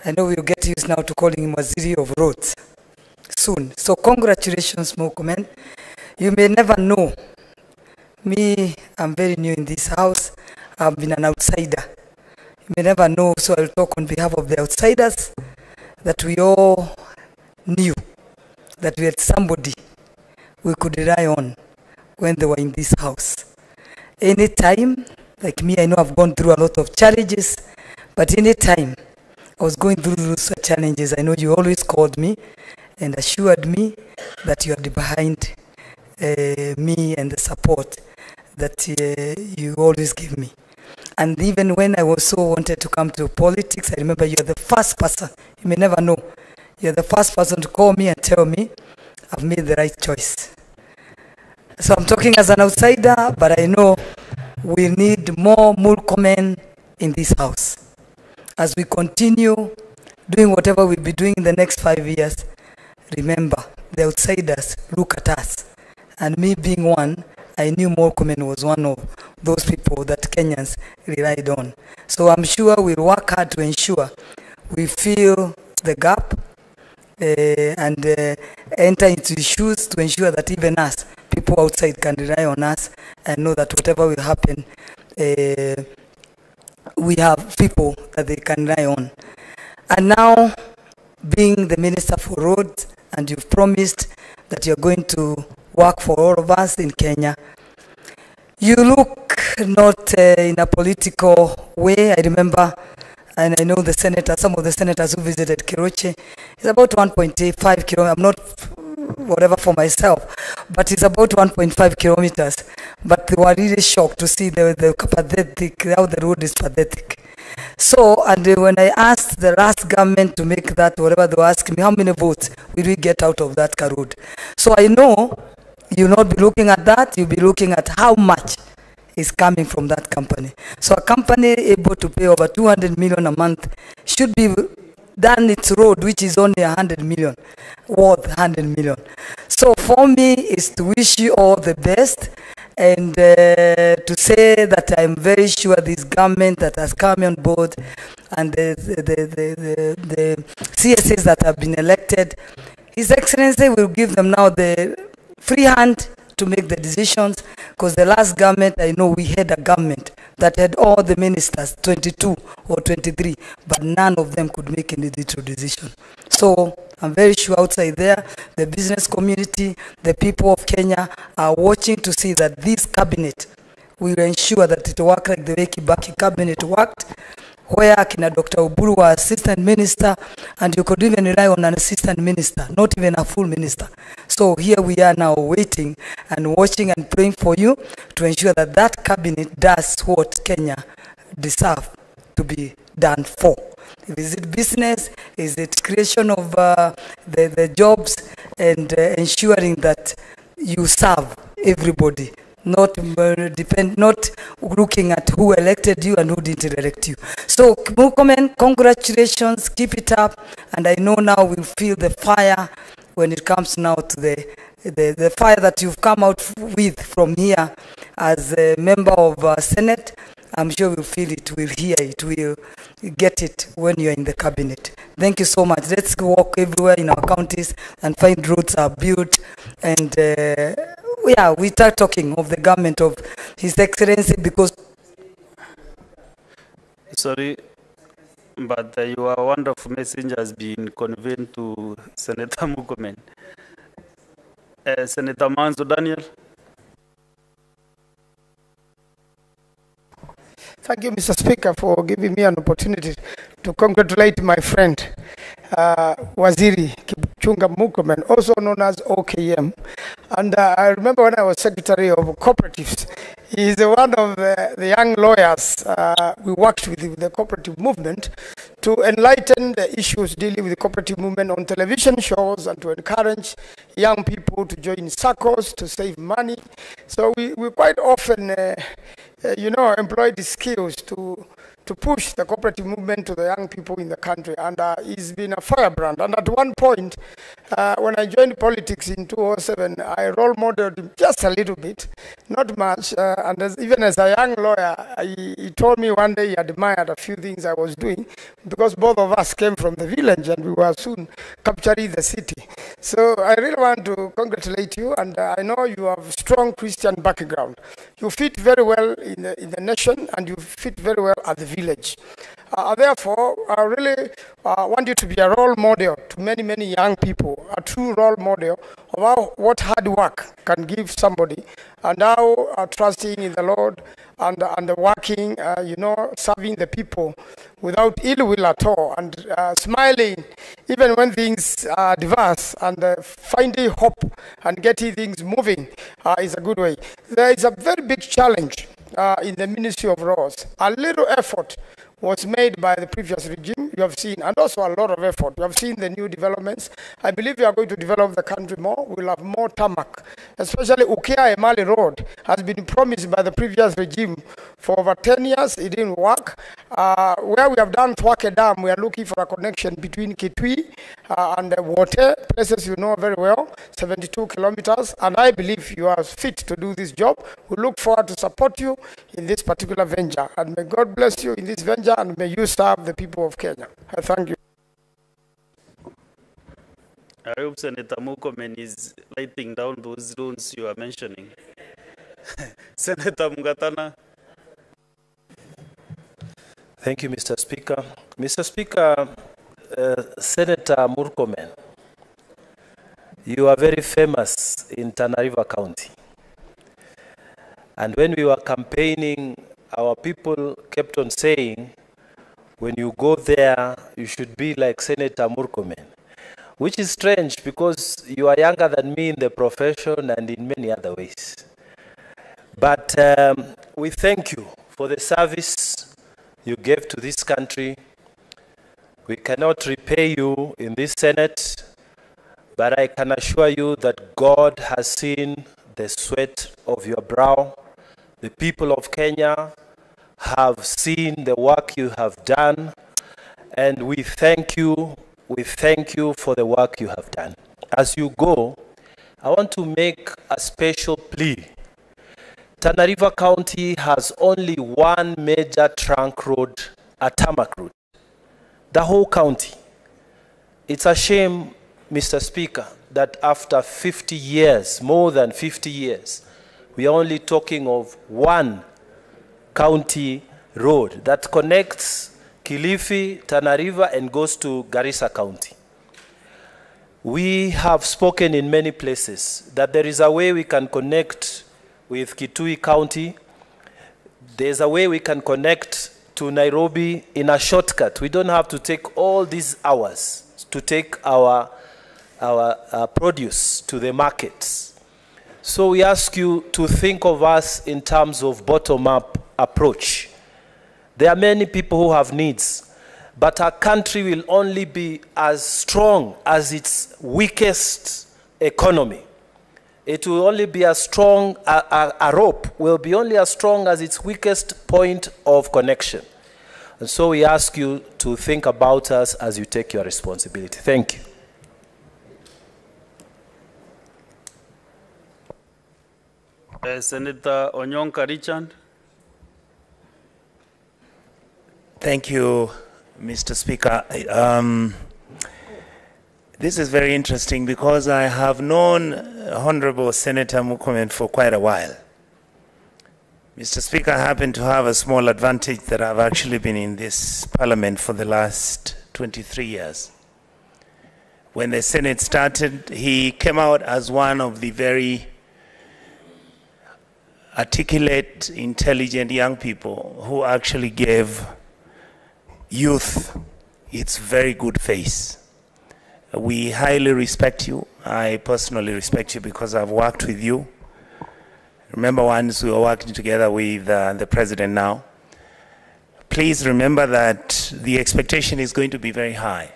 I know we'll get used now to calling him Waziri of Roads soon. So congratulations, Murkomen. You may never know. Me, I'm very new in this house. I've been an outsider. You may never know, so I'll talk on behalf of the outsiders that we all knew that we had somebody we could rely on when they were in this house. Anytime, like me, I know I've gone through a lot of challenges, but anytime I was going through those challenges, I know you always called me and assured me that you are behind me and the support that you always give me. And even when I was so wanted to come to politics, I remember you're the first person, you may never know, you're the first person to call me and tell me I've made the right choice. So I'm talking as an outsider, but I know we need more Murkomen in this house. As we continue doing whatever we'll be doing in the next 5 years, remember, the outsiders look at us. And me being one, I knew Murkomen was one of those people that Kenyans relied on. So I'm sure we'll work hard to ensure we fill the gap and enter into issues to ensure that even us, people outside, can rely on us and know that whatever will happen, we have people that they can rely on. And now, being the Minister for Roads, and you've promised that you're going to work for all of us in Kenya, you look not in a political way. I remember, and I know the senators, some of the senators who visited Keroche, it's about 1.85 kilometers. I'm not whatever for myself, but it's about 1.5 kilometers. But they were really shocked to see the pathetic, how the road is pathetic. So, and when I asked the last government to make that, whatever they were asking me, how many votes will we get out of that road? So I know you'll not be looking at that, you'll be looking at how much is coming from that company. So a company able to pay over 200 million a month should be done its road, which is only 100 million, worth 100 million. So for me, is to wish you all the best and to say that I'm very sure this government that has come on board and the CSAs that have been elected, His Excellency will give them now the free hand to make the decisions, because the last government, I know we had a government that had all the ministers, 22 or 23, but none of them could make any little decision. So I'm very sure outside there, the business community, the people of Kenya are watching to see that this cabinet will ensure that it works like the way Kibaki cabinet worked, where Kina Dr. Oburu was assistant minister, and you could even rely on an assistant minister, not even a full minister. So here we are now waiting and watching and praying for you to ensure that that cabinet does what Kenya deserves to be done for. Is it business? Is it creation of the jobs and ensuring that you serve everybody? Not not looking at who elected you and who didn't elect you. So, Murkomen, congratulations, keep it up, and I know now we'll feel the fire when it comes now to the fire that you've come out with from here as a member of Senate. I'm sure we'll feel it, we'll hear it, we'll get it when you're in the cabinet. Thank you so much. Let's walk everywhere in our counties and find roads are built, and yeah, we start talking of the government of His Excellency because... Sorry, but your wonderful message has been conveyed to Senator Murkomen. Senator Manzo Daniel. Thank you, Mr. Speaker, for giving me an opportunity to congratulate my friend, Waziri Kipchumba Murkomen, also known as OKM. And I remember when I was Secretary of Cooperatives, he is one of the young lawyers we worked with the cooperative movement to enlighten the issues dealing with the cooperative movement on television shows and to encourage young people to join circles, to save money. So we quite often employ the skills to push the cooperative movement to the young people in the country, and he's been a firebrand. And at one point, when I joined politics in 2007, I role modeled him just a little bit, not much, and even as a young lawyer, he told me one day he admired a few things I was doing, because both of us came from the village and we were soon capturing the city. So I really want to congratulate you, and I know you have strong Christian background. You fit very well in the nation, and you fit very well at the village. Therefore, I really want you to be a role model to many, many young people, a true role model of what hard work can give somebody, and how trusting in the Lord and working, serving the people without ill will at all, and smiling even when things are diverse, and finding hope and getting things moving is a good way. There is a very big challenge in the Ministry of Roads. A little effort was made by the previous regime, you have seen, and also a lot of effort. You have seen the new developments. I believe we are going to develop the country more. We'll have more tarmac, especially Ukea Emali Road has been promised by the previous regime for over 10 years. It didn't work. Where we have done Thwake Dam, we are looking for a connection between Kitui and Wote, places you know very well, 72 kilometers, and I believe you are fit to do this job. We look forward to support you in this particular venture, and may God bless you in this venture, and may you serve the people of Kenya. I thank you. I hope Senator Murkomen is writing down those rules you are mentioning. Senator Mugatana. Thank you, Mr. Speaker. Mr. Speaker, Senator Murkomen, you are very famous in Tana River County. And when we were campaigning, our people kept on saying, when you go there, you should be like Senator Murkomen, which is strange because you are younger than me in the profession and in many other ways. But we thank you for the service you gave to this country. We cannot repay you in this Senate, but I can assure you that God has seen the sweat of your brow. The people of Kenya have seen the work you have done, and we thank you for the work you have done. As you go, I want to make a special plea. Tana River County has only one major trunk road, a tarmac road. The whole county. It's a shame, Mr. Speaker, that after 50 years, more than 50 years, we are only talking of one county road that connects Kilifi, Tana River, and goes to Garissa County. We have spoken in many places that there is a way we can connect with Kitui County. There's a way we can connect to Nairobi in a shortcut. We don't have to take all these hours to take our produce to the markets. So we ask you to think of us in terms of bottom-up approach. There are many people who have needs, but our country will only be as strong as its weakest economy. It will only be as strong, a rope will be only as strong as its weakest point of connection. And so we ask you to think about us as you take your responsibility. Thank you. Senator Onyonka Richard. Thank you, Mr. Speaker. This is very interesting because I have known Honorable Senator Murkomen for quite a while. Mr. Speaker, I happen to have a small advantage that I've actually been in this parliament for the last 23 years. When the Senate started, he came out as one of the very articulate, intelligent young people who actually gave youth its very good face. We highly respect you. I personally respect you because I've worked with you. Remember once we were working together with the president now. Please remember that the expectation is going to be very high.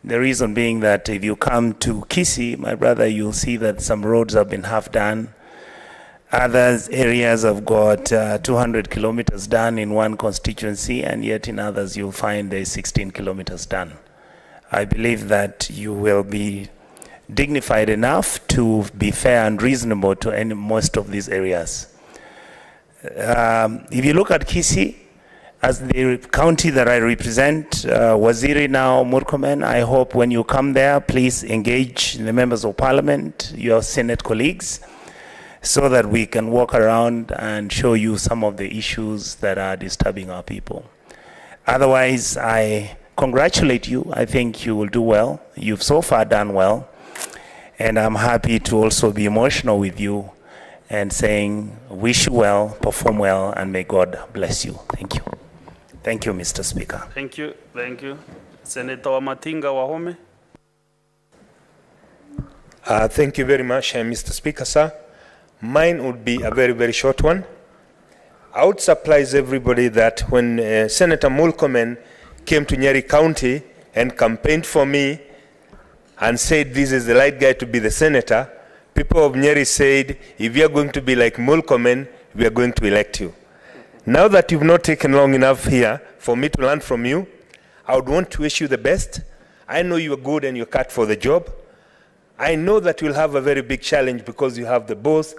The reason being that if you come to Kisii, my brother, you'll see that some roads have been half done. Other areas have got 200 kilometers done in one constituency, and yet in others you'll find there's 16 kilometers done. I believe that you will be dignified enough to be fair and reasonable to most of these areas. If you look at Kisii, as the county that I represent, Waziri now, Murkomen, I hope when you come there, please engage the members of parliament, your Senate colleagues, so that we can walk around and show you some of the issues that are disturbing our people. Otherwise, I congratulate you. I think you will do well. You've so far done well. And I'm happy to also be emotional with you and saying, wish you well, perform well, and may God bless you. Thank you. Thank you, Mr. Speaker. Thank you. Thank you. Senator Wamatinga Wahome. Thank you very much, Mr. Speaker, sir. Mine would be a very, very short one. I would surprise everybody that when Senator Murkomen came to Nyeri County and campaigned for me and said this is the right guy to be the senator, people of Nyeri said, if you are going to be like Murkomen, we are going to elect you. Now that you've not taken long enough here for me to learn from you, I would want to wish you the best. I know you are good and you're cut for the job. I know that you'll have a very big challenge because you have the both,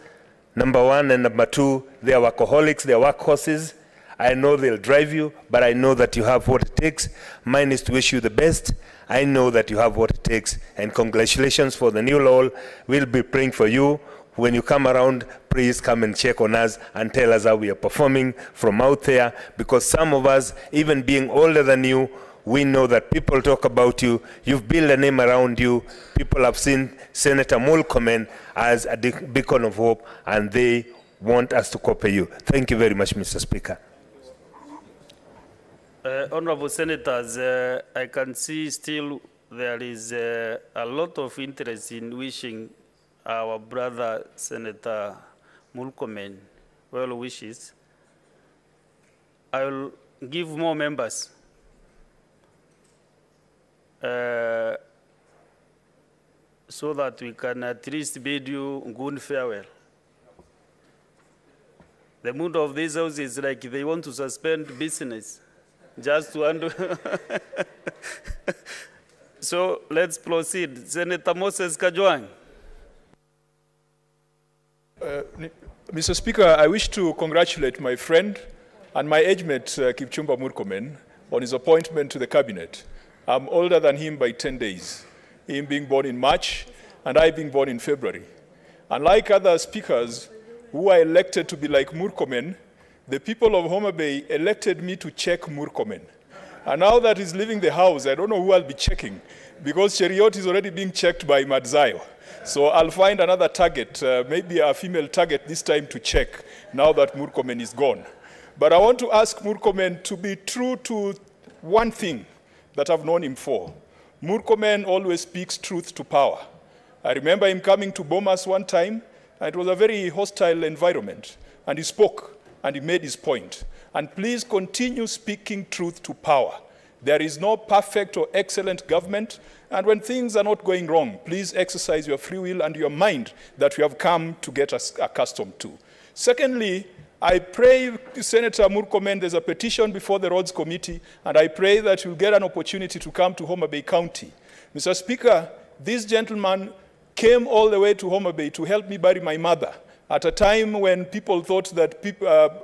number one and number two, they are workaholics, they are workhorses. I know they'll drive you, but I know that you have what it takes. Mine is to wish you the best. I know that you have what it takes, and congratulations for the new law. We'll be praying for you. When you come around, please come and check on us and tell us how we are performing from out there, because some of us, even being older than you, we know that people talk about you. You've built a name around you. People have seen Senator Murkomen as a beacon of hope, and they want us to copy you. Thank you very much, Mr. Speaker. Honorable Senators, I can see still there is a lot of interest in wishing our brother Senator Murkomen well wishes. I will give more members so that we can at least bid you good farewell. The mood of this house is like they want to suspend business. Just to undo. So let's proceed. Senator Moses Kajwang. Mr. Speaker, I wish to congratulate my friend and my age mate, Kipchumba Murkomen, on his appointment to the cabinet. I'm older than him by 10 days, him being born in March and I being born in February. Unlike other speakers who are elected to be like Murkomen, the people of Homa Bay elected me to check Murkomen. And now that he's leaving the house, I don't know who I'll be checking, because Cheriot is already being checked by Madzayo. So I'll find another target, maybe a female target this time to check, now that Murkomen is gone. But I want to ask Murkomen to be true to one thing that I've known him for. Murkomen always speaks truth to power. I remember him coming to Bomas one time, and it was a very hostile environment, and he spoke. And he made his point. And please continue speaking truth to power. There is no perfect or excellent government. And when things are not going wrong, please exercise your free will and your mind that we have come to get us accustomed to. Secondly, I pray, Senator Murkomen, there's a petition before the Roads Committee, and I pray that you'll get an opportunity to come to Homa Bay County. Mr. Speaker, this gentleman came all the way to Homa Bay to help me bury my mother. at a time when people thought that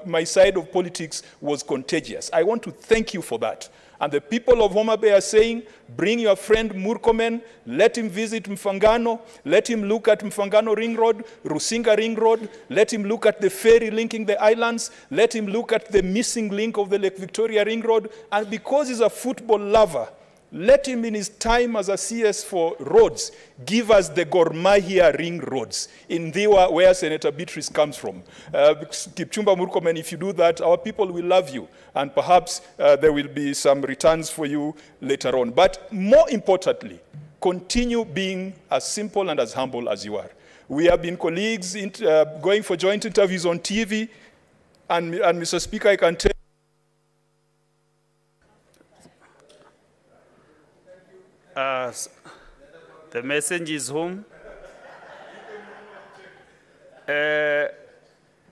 my side of politics was contagious. I want to thank you for that. And the people of Homa Bay are saying, bring your friend Murkomen, let him visit Mfangano, let him look at Mfangano Ring Road, Rusinga Ring Road, let him look at the ferry linking the islands, let him look at the missing link of the Lake Victoria Ring Road, and because he's a football lover, let him in his time as a CS for roads give us the Gor Mahia ring roads in Dhiwa, where Senator Beatrice comes from. Kipchumba Murkomen, if you do that, our people will love you, and perhaps there will be some returns for you later on. But more importantly, continue being as simple and as humble as you are. We have been colleagues going for joint interviews on TV, and Mr. Speaker, I can tell the message is home.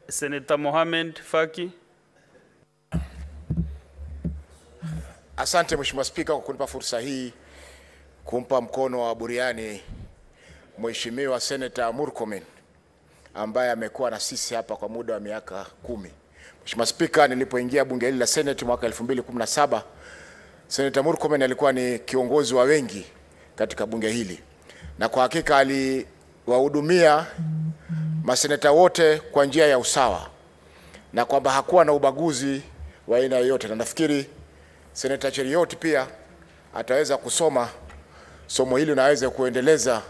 Senator Mohamed Faki. Asante Mheshimiwa Spika kwa kunipa fursa hii kumpa mkono wa buriani Mheshimiwa Senator Murkomen ambaye amekuwa na sisi hapa kwa muda wa miaka 10. Mheshimiwa Spika, nilipoingia bunge hili la Senate mwaka 2017, Senator Murkomen alikuwa ni kiongozi wa wengi katika bunge hili, na kwa hakika aliwahudumia maseneta wote kwa njia ya usawa, na kwamba hakuwa na ubaguzi wa aina yoyote. Na nafikiri Senator Cherioti pia ataweza kusoma somo hili na aweze kuendeleza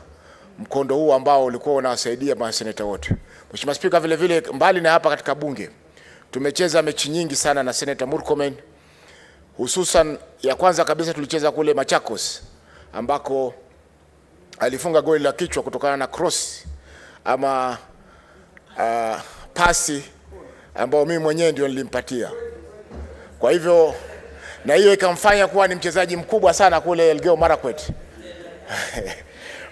mkondo huu ambao ulikuwa unawasaidia maseneta wote. Mheshimiwa Spika, vile vile mbali na hapa katika bunge tumecheza mechi nyingi sana na Senator Murkomen. Hususan ya kwanza kabisa tulicheza kule Machakos ambako alifunga goli la kichwa kutokana na cross ama pasi ambao mimi mwenyewe ndio nilimpatia. Kwa hivyo na hiyo ikamfanya kuwa ni mchezaji mkubwa sana kule Elgeyo Marakwet.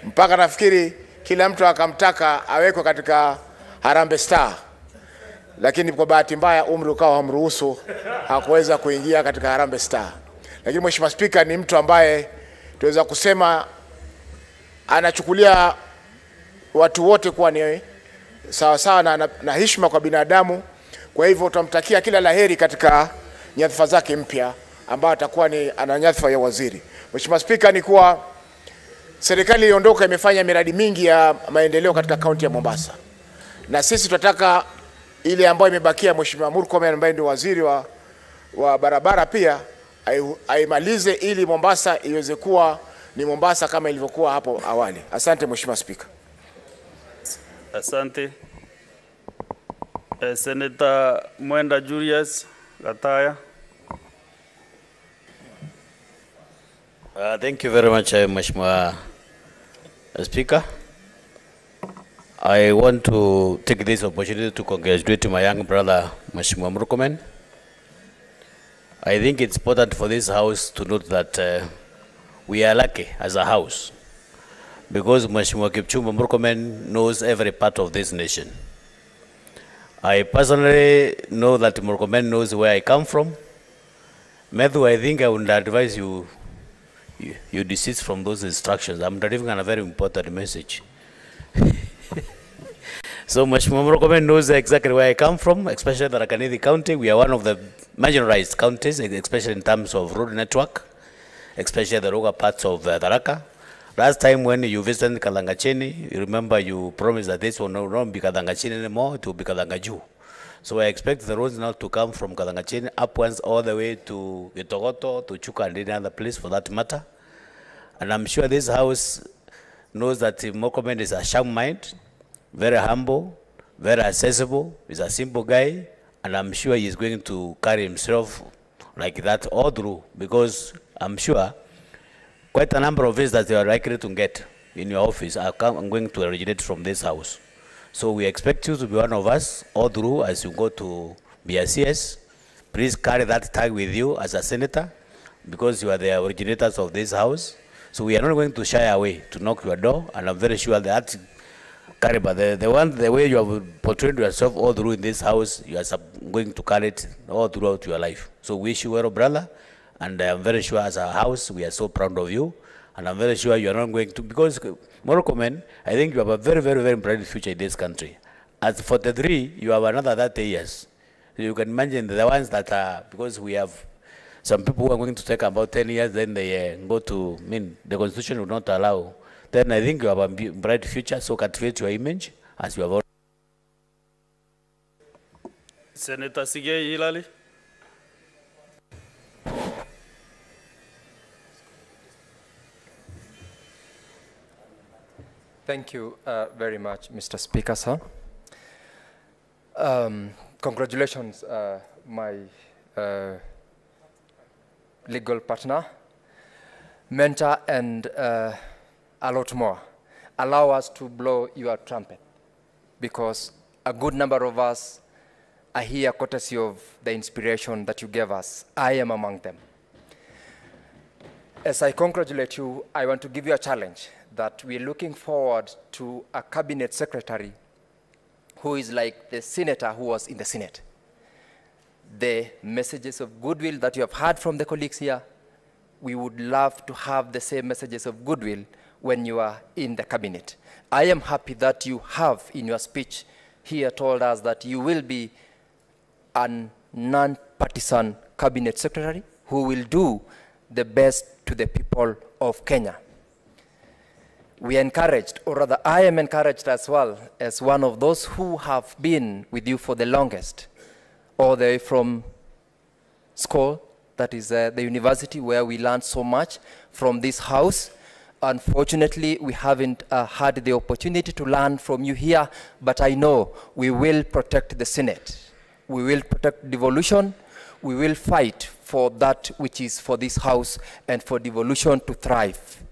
Mpaka nafikiri kila mtu akamtaka awekwe katika Harambee Star. Lakini kwa bahati mbaya umri ukawa hamruhusu, hakuweza kuingia katika Harambee Star. Lakini Mheshimiwa Spika ni mtu ambaye tuweza kusema anachukulia watu wote kuwa ni sawa sawa na heshima kwa binadamu. Kwa hivyo tutamtakia kila laheri katika nyadhifa zake mpya ambayo atakuwa ni ana nyadhifa ya waziri. Mheshimiwa Spika, ni kuwa serikali iliondoka imefanya miradi mingi ya maendeleo katika kaunti ya Mombasa. Na sisi tunataka ile ambayo imebakia Mheshimiwa Murkomen ambaye ndio waziri wa barabara pia aimalize ili Mombasa iweze kuwa ni Mombasa kama ilivyokuwa hapo awali. Asante Mheshimiwa Spika. Asante. Senator Mwenda Julius Gataya. Thank you very much, Mheshimiwa Speaker. I want to take this opportunity to congratulate my young brother, Mheshimiwa Murkomen. I think it's important for this house to note that we are lucky as a house because Mheshimiwa Kipchumba Murkomen knows every part of this nation. I personally know that Murkomen knows where I come from. Matthew, I think I would advise you desist from those instructions. I'm delivering a very important message. So Mheshimiwa Murkomen knows exactly where I come from, especially the Tharaka County. We are one of the marginalized counties, especially in terms of road network, especially the rural parts of Tharaka. Last time when you visited Kalangachini, you remember you promised that this will not be Kalangachini anymore, it will be Kalangaju. So I expect the roads now to come from Kalangachini upwards all the way to Gitogoto, to Chuka and any other place for that matter. And I'm sure this house knows that Murkomen is a sharp mind, very humble, very accessible, he's a simple guy, and I'm sure he's going to carry himself like that all through, because I'm sure quite a number of visits that you are likely to get in your office are going to originate from this house. So we expect you to be one of us all through as you go to BRCS. Please carry that tag with you as a senator, because you are the originators of this house. So we are not going to shy away to knock your door, and I'm very sure that the way you have portrayed yourself all through in this house, you are going to carry it all throughout your life. So wish you well, brother, and I'm very sure as a house we are so proud of you, and I'm very sure you are not going to, because Murkomen, I think you have a very, very, very bright future in this country. As for the 3, you have another 30 years. So you can imagine the ones that are, because we have some people who are going to take about 10 years, then they go to, the constitution will not allow. Then I think you have a bright future, so cultivate your image as you have already. Senator Sigei Hilali. Thank you very much, Mr. Speaker, sir. Congratulations, my legal partner, mentor, and a lot more. Allow us to blow your trumpet, because a good number of us are here courtesy of the inspiration that you gave us. I am among them. As I congratulate you, I want to give you a challenge that we're looking forward to a cabinet secretary who is like the senator who was in the Senate. The messages of goodwill that you have heard from the colleagues here, we would love to have the same messages of goodwill when you are in the cabinet. I am happy that you have in your speech here told us that you will be a non-partisan cabinet secretary who will do the best to the people of Kenya. We are encouraged, or rather I am encouraged as well, as one of those who have been with you for the longest, all the way from school, that is the university where we learned so much from this house. Unfortunately, we haven't had the opportunity to learn from you here, but I know we will protect the Senate. We will protect devolution. We will fight for that which is for this house and for devolution to thrive.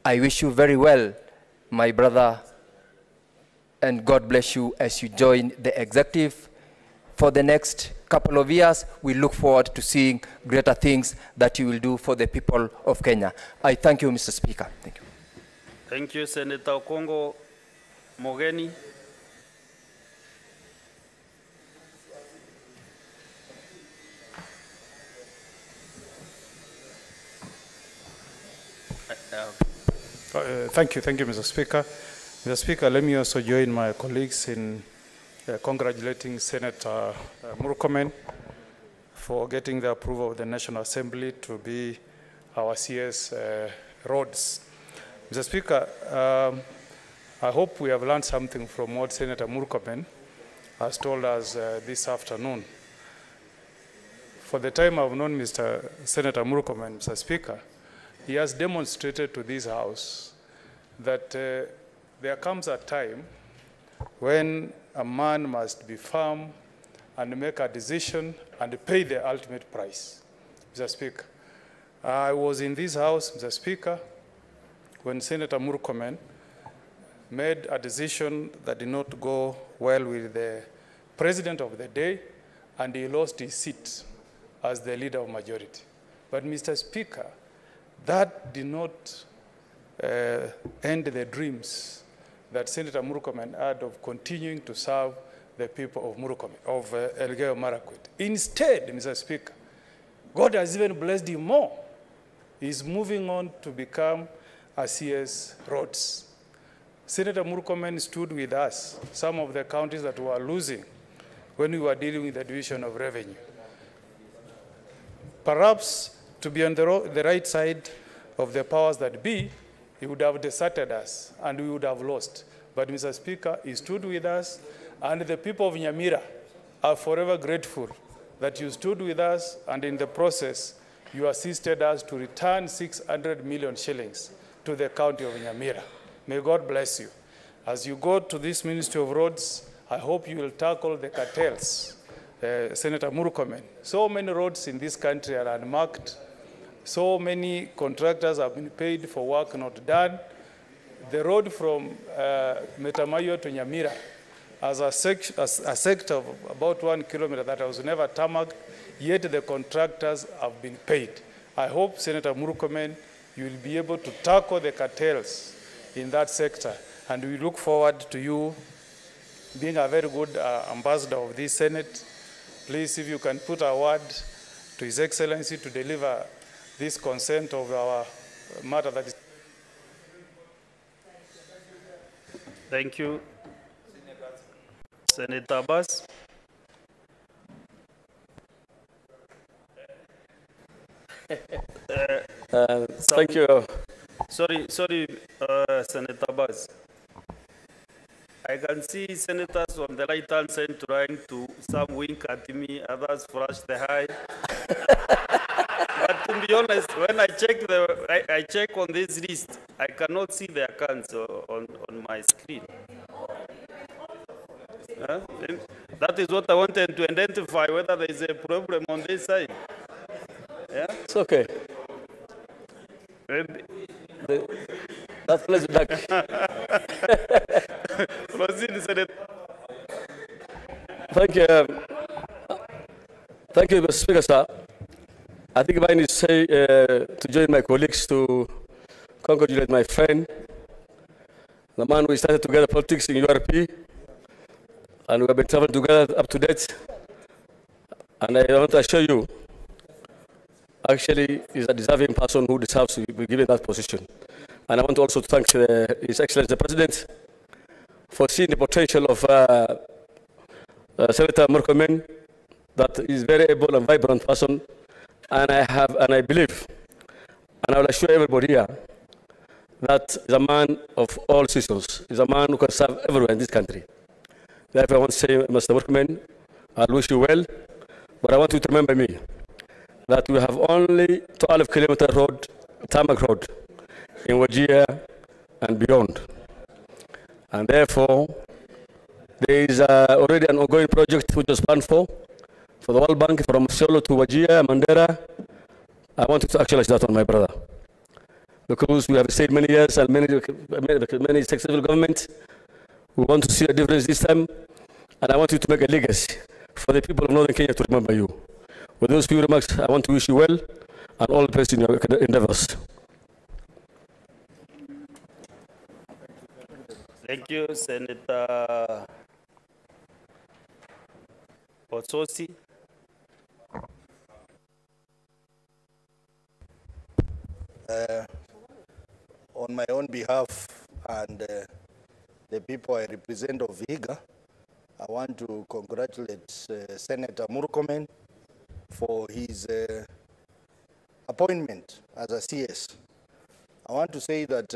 I wish you very well, my brother, and God bless you as you join the executive. For the next couple of years, we look forward to seeing greater things that you will do for the people of Kenya. I thank you, Mr. Speaker. Thank you. Thank you, Senator Okongo Mogeni. Thank you, Mr. Speaker. Mr. Speaker, let me also join my colleagues in congratulating Senator Murkomen for getting the approval of the National Assembly to be our CS roads. Mr. Speaker, I hope we have learned something from what Senator Murkomen has told us this afternoon. For the time I've known Senator Murkomen, Mr. Speaker, he has demonstrated to this House that there comes a time when a man must be firm and make a decision and pay the ultimate price. Mr. Speaker, I was in this House, Mr. Speaker, when Senator Murkomen made a decision that did not go well with the president of the day, and he lost his seat as the leader of majority. But Mr. Speaker, that did not end the dreams that Senator Murkomen had of continuing to serve the people of Murkomen, of Elgeyo Marakwet. Instead, Mr. Speaker, God has even blessed him more. He's moving on to become a CS Roads. Senator Murkomen stood with us, some of the counties that were losing when we were dealing with the division of revenue. Perhaps to be on the right side of the powers that be, he would have deserted us and we would have lost. But Mr. Speaker, he stood with us, and the people of Nyamira are forever grateful that you stood with us, and in the process, you assisted us to return 600 million shillings to the county of Nyamira. May God bless you. As you go to this Ministry of Roads, I hope you will tackle the cartels. Senator Murkomen, so many roads in this country are unmarked. So many contractors have been paid for work not done. The road from Metamayo to Nyamira has a sector of about 1 kilometer that was never tarmacked, yet the contractors have been paid. I hope, Senator Murkomen, you will be able to tackle the cartels in that sector, and we look forward to you being a very good ambassador of this Senate. Please, if you can put a word to His Excellency to deliver this consent of our matter that is. Thank you. Senator Abbas. Thank you. Sorry, Senator Abbas. I can see senators on the right-hand side trying to, some wink at me, others flash the eye. But to be honest, when I check on this list, I cannot see their accounts on my screen. That is what I wanted to identify, whether there is a problem on this side. Yeah? It's okay. That's let's back. Proceed, Senator. Thank you. Thank you, Mr. Speaker, sir. I think I need to say to join my colleagues to congratulate my friend, the man we started together politics in URP, and we have been traveling together up to date. And I want to assure you, actually, he's a deserving person who deserves to be given that position. And I want also to thank His Excellency the President for seeing the potential of Senator Murkomen, that is very able and vibrant person. And I believe, and I will assure everybody here, that is a man of all seasons. He's a man who can serve everywhere in this country. Therefore, I want to say, Mr. Murkomen, I wish you well, but I want you to remember me, that we have only 12-kilometer road, tarmac road, in Wajir and beyond. And therefore, there is already an ongoing project which was planned for the World Bank from Solo to Wajir, Mandera. I wanted to actualize that on my brother. Because we have stayed many years and many successful governments. We want to see a difference this time. And I want you to make a legacy for the people of Northern Kenya to remember you. With those few remarks, I want to wish you well and all the best in your endeavors. Thank you, Senator Ososi. On my own behalf and the people I represent of Vihiga, I want to congratulate Senator Murkomen for his appointment as a CS. I want to say that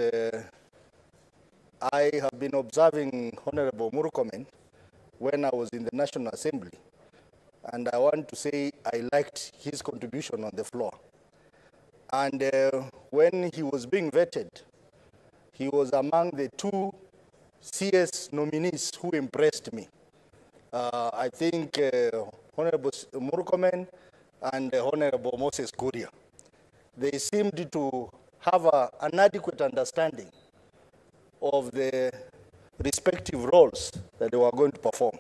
I have been observing Honorable Murkomen when I was in the National Assembly, and I want to say I liked his contribution on the floor. And when he was being vetted, he was among the 2 CS nominees who impressed me. I think Honorable Murkomen and Honorable Moses Kuria. They seemed to have an adequate understanding of the respective roles that they were going to perform.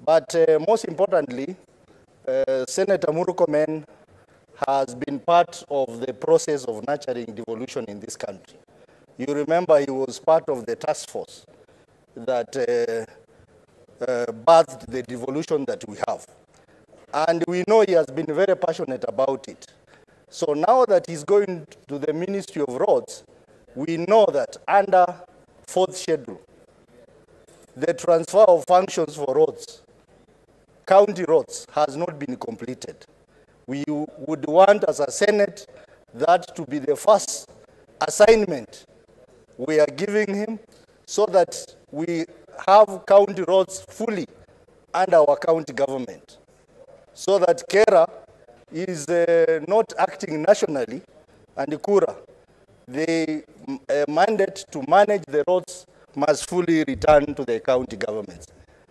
But most importantly, Senator Murkomen has been part of the process of nurturing devolution in this country. You remember he was part of the task force that birthed the devolution that we have. And we know he has been very passionate about it. So now that he's going to the Ministry of Roads, we know that under 4th schedule, the transfer of functions for roads, county roads, has not been completed. We would want as a Senate that to be the first assignment we are giving him, so that we have county roads fully under our county government, so that Kera is not acting nationally, and Kura, the mandate to manage the roads must fully return to the county governments.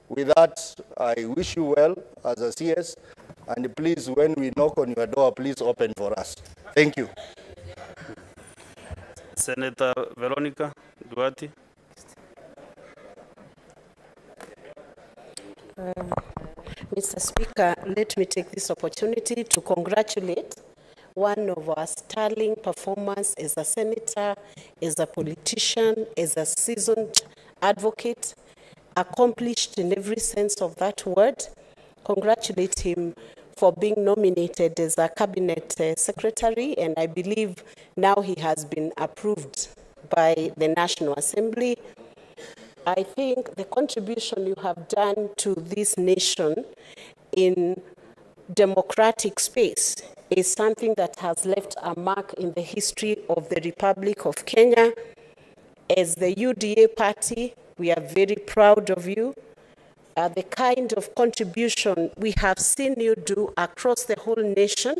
With that, I wish you well as a CS, and please, when we knock on your door, please open for us. Thank you. Senator Veronica Duarte. Mr. Speaker, let me take this opportunity to congratulate one of our sterling performers as a senator, as a politician, as a seasoned advocate, accomplished in every sense of that word. Congratulate him for being nominated as a cabinet secretary, and I believe now he has been approved by the National Assembly. I think the contribution you have done to this nation in democratic space is something that has left a mark in the history of the Republic of Kenya. As the UDA party, we are very proud of you. The kind of contribution we have seen you do across the whole nation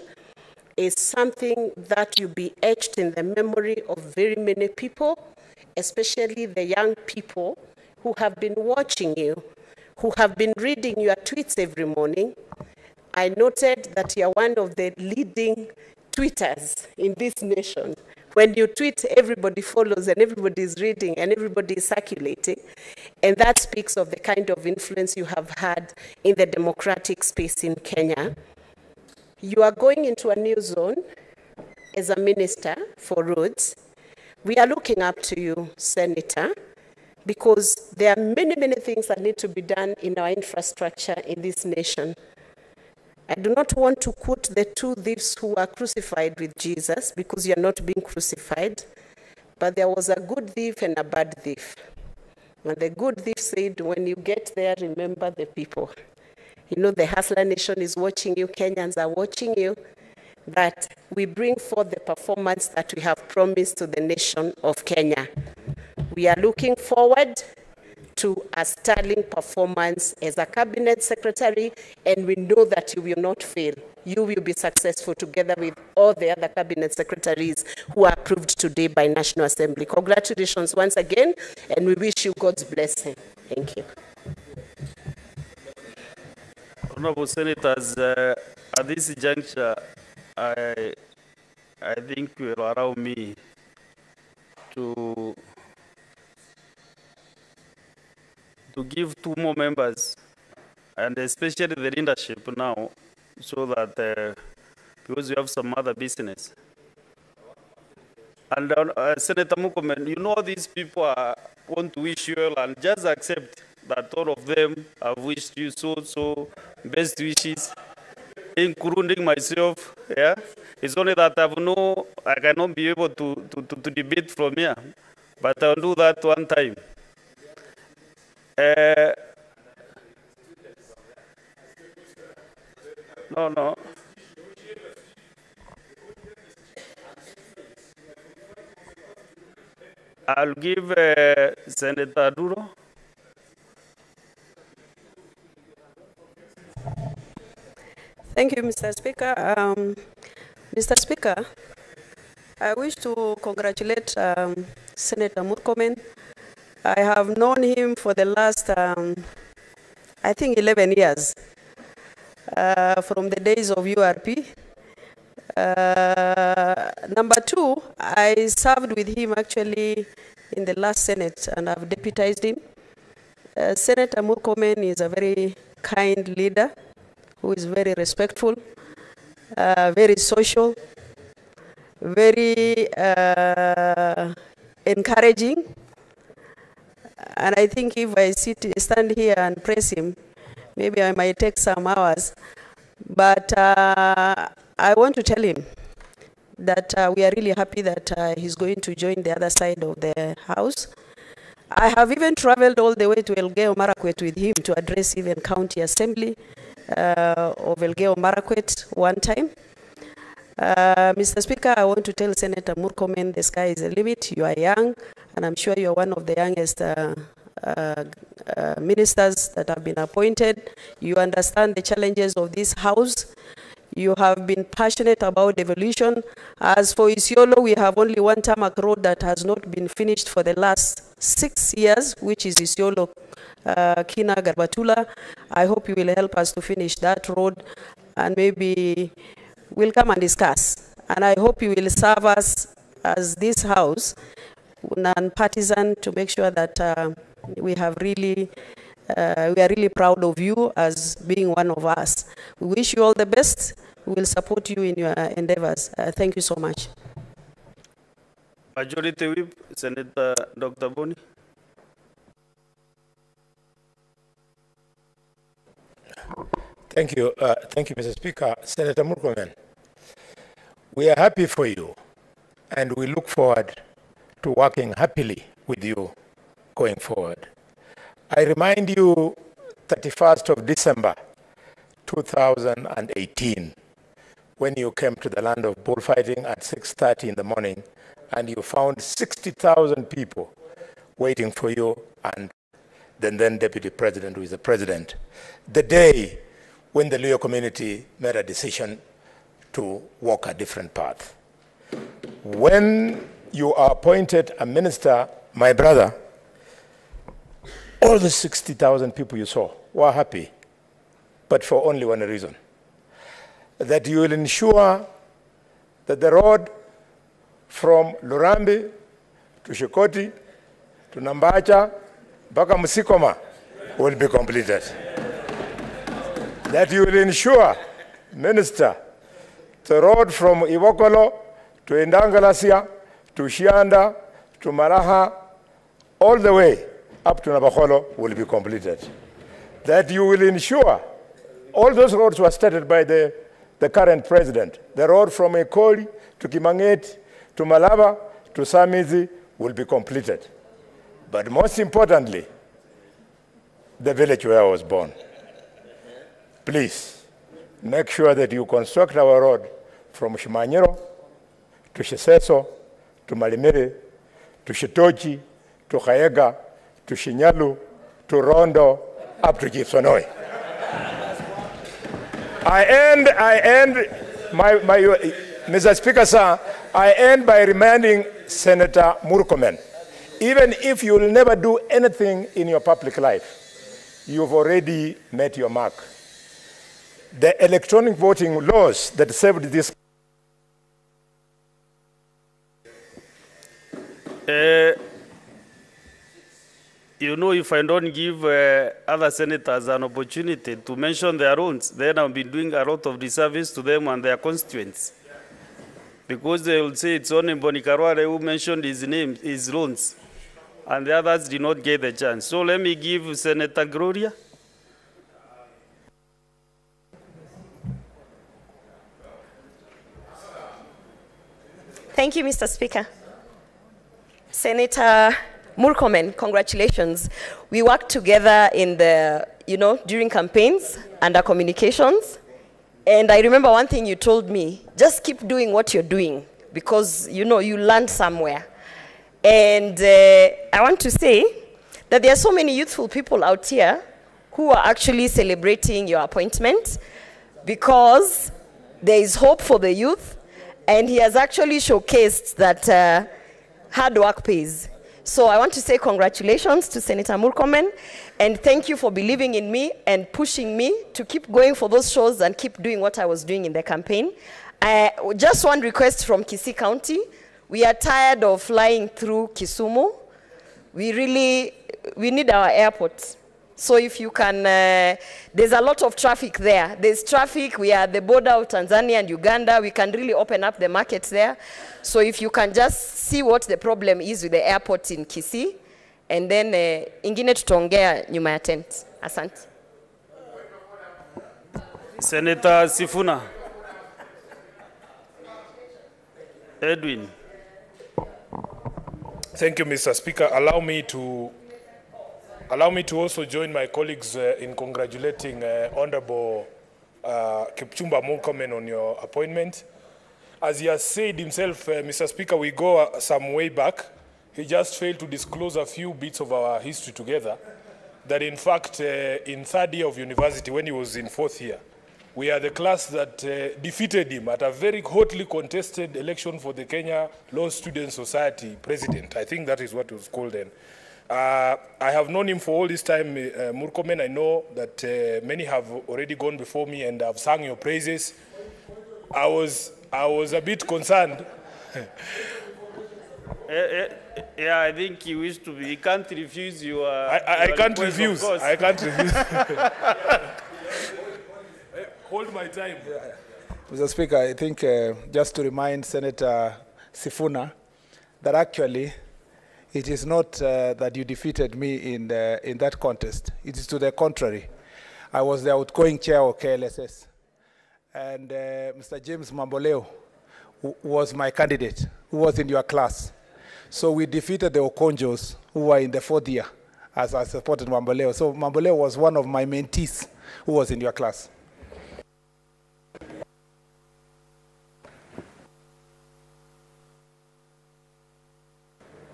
is something that will be etched in the memory of very many people, especially the young people who have been watching you, who have been reading your tweets every morning. I noted that you are one of the leading tweeters in this nation. When you tweet, everybody follows and everybody is reading and everybody is circulating. And that speaks of the kind of influence you have had in the democratic space in Kenya. You are going into a new zone as a minister for roads. We are looking up to you, Senator, because there are many, many things that need to be done in our infrastructure in this nation. I do not want to quote the two thieves who were crucified with Jesus, because you're not being crucified, but there was a good thief and a bad thief. And the good thief said, when you get there, remember the people. You know, the Hustler Nation is watching you, Kenyans are watching you, that we bring forth the performance that we have promised to the nation of Kenya. We are looking forward to a sterling performance as a cabinet secretary, and we know that you will not fail. You will be successful together with all the other cabinet secretaries who are approved today by National Assembly. Congratulations once again, and we wish you God's blessing. Thank you. Honorable Senators, at this juncture, I think you will allow me to give two more members, and especially the leadership now, so that because we have some other business. And Senator Murkomen, you know these people want to wish you well, and just accept that all of them have wished you so best wishes, including myself. Yeah, it's only that I cannot be able to debate from here, but I'll do that one time. No. I'll give Senator Duro. Thank you, Mr. Speaker. Mr. Speaker, I wish to congratulate Senator Murkomen. I have known him for the last, I think, 11 years, from the days of URP. Number two, I served with him actually in the last Senate, and I've deputized him. Senator Murkomen is a very kind leader who is very respectful, very social, very encouraging. And I think if I stand here and praise him, maybe I might take some hours. But I want to tell him that we are really happy that he's going to join the other side of the house. I have even traveled all the way to Elgeyo Marakwet with him to address even County Assembly of Elgeyo Marakwet one time. Mr. Speaker, I want to tell Senator Murkomen the sky is the limit. You are young, and I'm sure you are one of the youngest ministers that have been appointed. You understand the challenges of this house. You have been passionate about devolution. As for Isiolo, we have only one tarmac road that has not been finished for the last 6 years, which is Isiolo Kina Garbatula. I hope you will help us to finish that road, and maybe we'll come and discuss. And I hope you will serve us as this house, non-partisan, to make sure that we are really proud of you as being one of us. We wish you all the best. We will support you in your endeavors. Thank you so much. Majority Whip, Senator Dr. Boni. Thank you, Mr. Speaker. Senator Murkomen, we are happy for you, and we look forward to working happily with you going forward. I remind you, 31st of December, 2018, when you came to the land of bullfighting at 6:30 in the morning, and you found 60,000 people waiting for you, and the then Deputy President, who is the President, the day when the Luo community made a decision to walk a different path. When you are appointed a minister, my brother, all the 60,000 people you saw were happy, but for only one reason, that you will ensure that the road from Lurambi to Shikoti to Nambacha mpaka Musikoma will be completed. That you will ensure, Minister, the road from Iwokolo to Indangalasia to Shianda to Maraha, all the way up to Nabakolo will be completed. That you will ensure all those roads were started by the current president. The road from Ekoli to Kimangeti to Malaba to Samizi will be completed. But most importantly, the village where I was born. Please, make sure that you construct our road from Shimanyiro to Shiseso to Malimiri to Shitochi to Kayega to Shinyalu to Rondo up to Gibsonoi. I end, Mr. Speaker, sir, I end by reminding Senator Murkomen, even if you will never do anything in your public life, you've already met your mark. The electronic voting laws that saved this. You know, if I don't give other senators an opportunity to mention their own, then I'll be doing a lot of disservice to them and their constituents. Because they will say it's only Bonikarware who mentioned his name, his loans, and the others did not get the chance. So let me give Senator Gloria. Thank you, Mr. Speaker. Senator Murkomen, congratulations. We worked together in the, during campaigns under communications. And I remember one thing you told me, just keep doing what you're doing because, you learned somewhere. And I want to say that there are so many youthful people out here who are actually celebrating your appointment because there is hope for the youth. And he has actually showcased that hard work pays. So I want to say congratulations to Senator Murkomen, and thank you for believing in me and pushing me to keep going for those shows and keep doing what I was doing in the campaign. Just one request from Kisii County. We are tired of flying through Kisumu. We need our airport. So if you can, there's a lot of traffic there. There's traffic, we are at the border of Tanzania and Uganda. We can really open up the markets there. So if you can just see what the problem is with the airport in Kisii, and then ingine tutaongea nyuma ya tent. Asante. Senator Sifuna. Edwin. Thank you, Mr. Speaker. Allow me to also join my colleagues in congratulating Honorable Kipchumba Murkomen on your appointment. As he has said himself, Mr. Speaker, we go some way back. He just failed to disclose a few bits of our history together. That in fact, in third year of university, when he was in fourth year, we are the class that defeated him at a very hotly contested election for the Kenya Law Student Society president. I think that is what it was called then. I have known him for all this time, Murkomen. I know that many have already gone before me and have sung your praises. I was a bit concerned. Yeah, I think he wished to be. He can't refuse you. I can't refuse. I can't refuse. Hold my time. Mr. Speaker, I think just to remind Senator Sifuna that actually it is not that you defeated me in that contest. It is to the contrary. I was the outgoing chair of KLSS. And Mr. James Mamboleo was my candidate, who was in your class. So we defeated the Okonjos, who were in the fourth year, as I supported Mamboleo. So Mamboleo was one of my mentees who was in your class.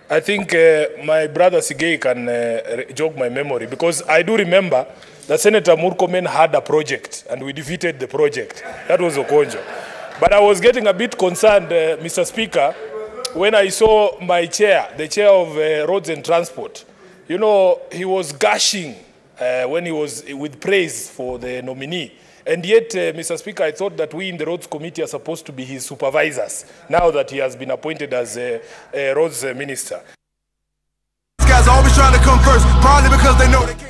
I think my brother Sigei can jog my memory, because I do remember that Senator Murkomen had a project and we defeated the project. That was Okonjo. But I was getting a bit concerned, Mr. Speaker, when I saw my chair, the chair of Roads and Transport. You know, he was gushing when he was with praise for the nominee. And yet, Mr. Speaker, I thought that we in the Roads Committee are supposed to be his supervisors, now that he has been appointed as a Roads Minister. These guys are always trying to come first, probably because they know they can't.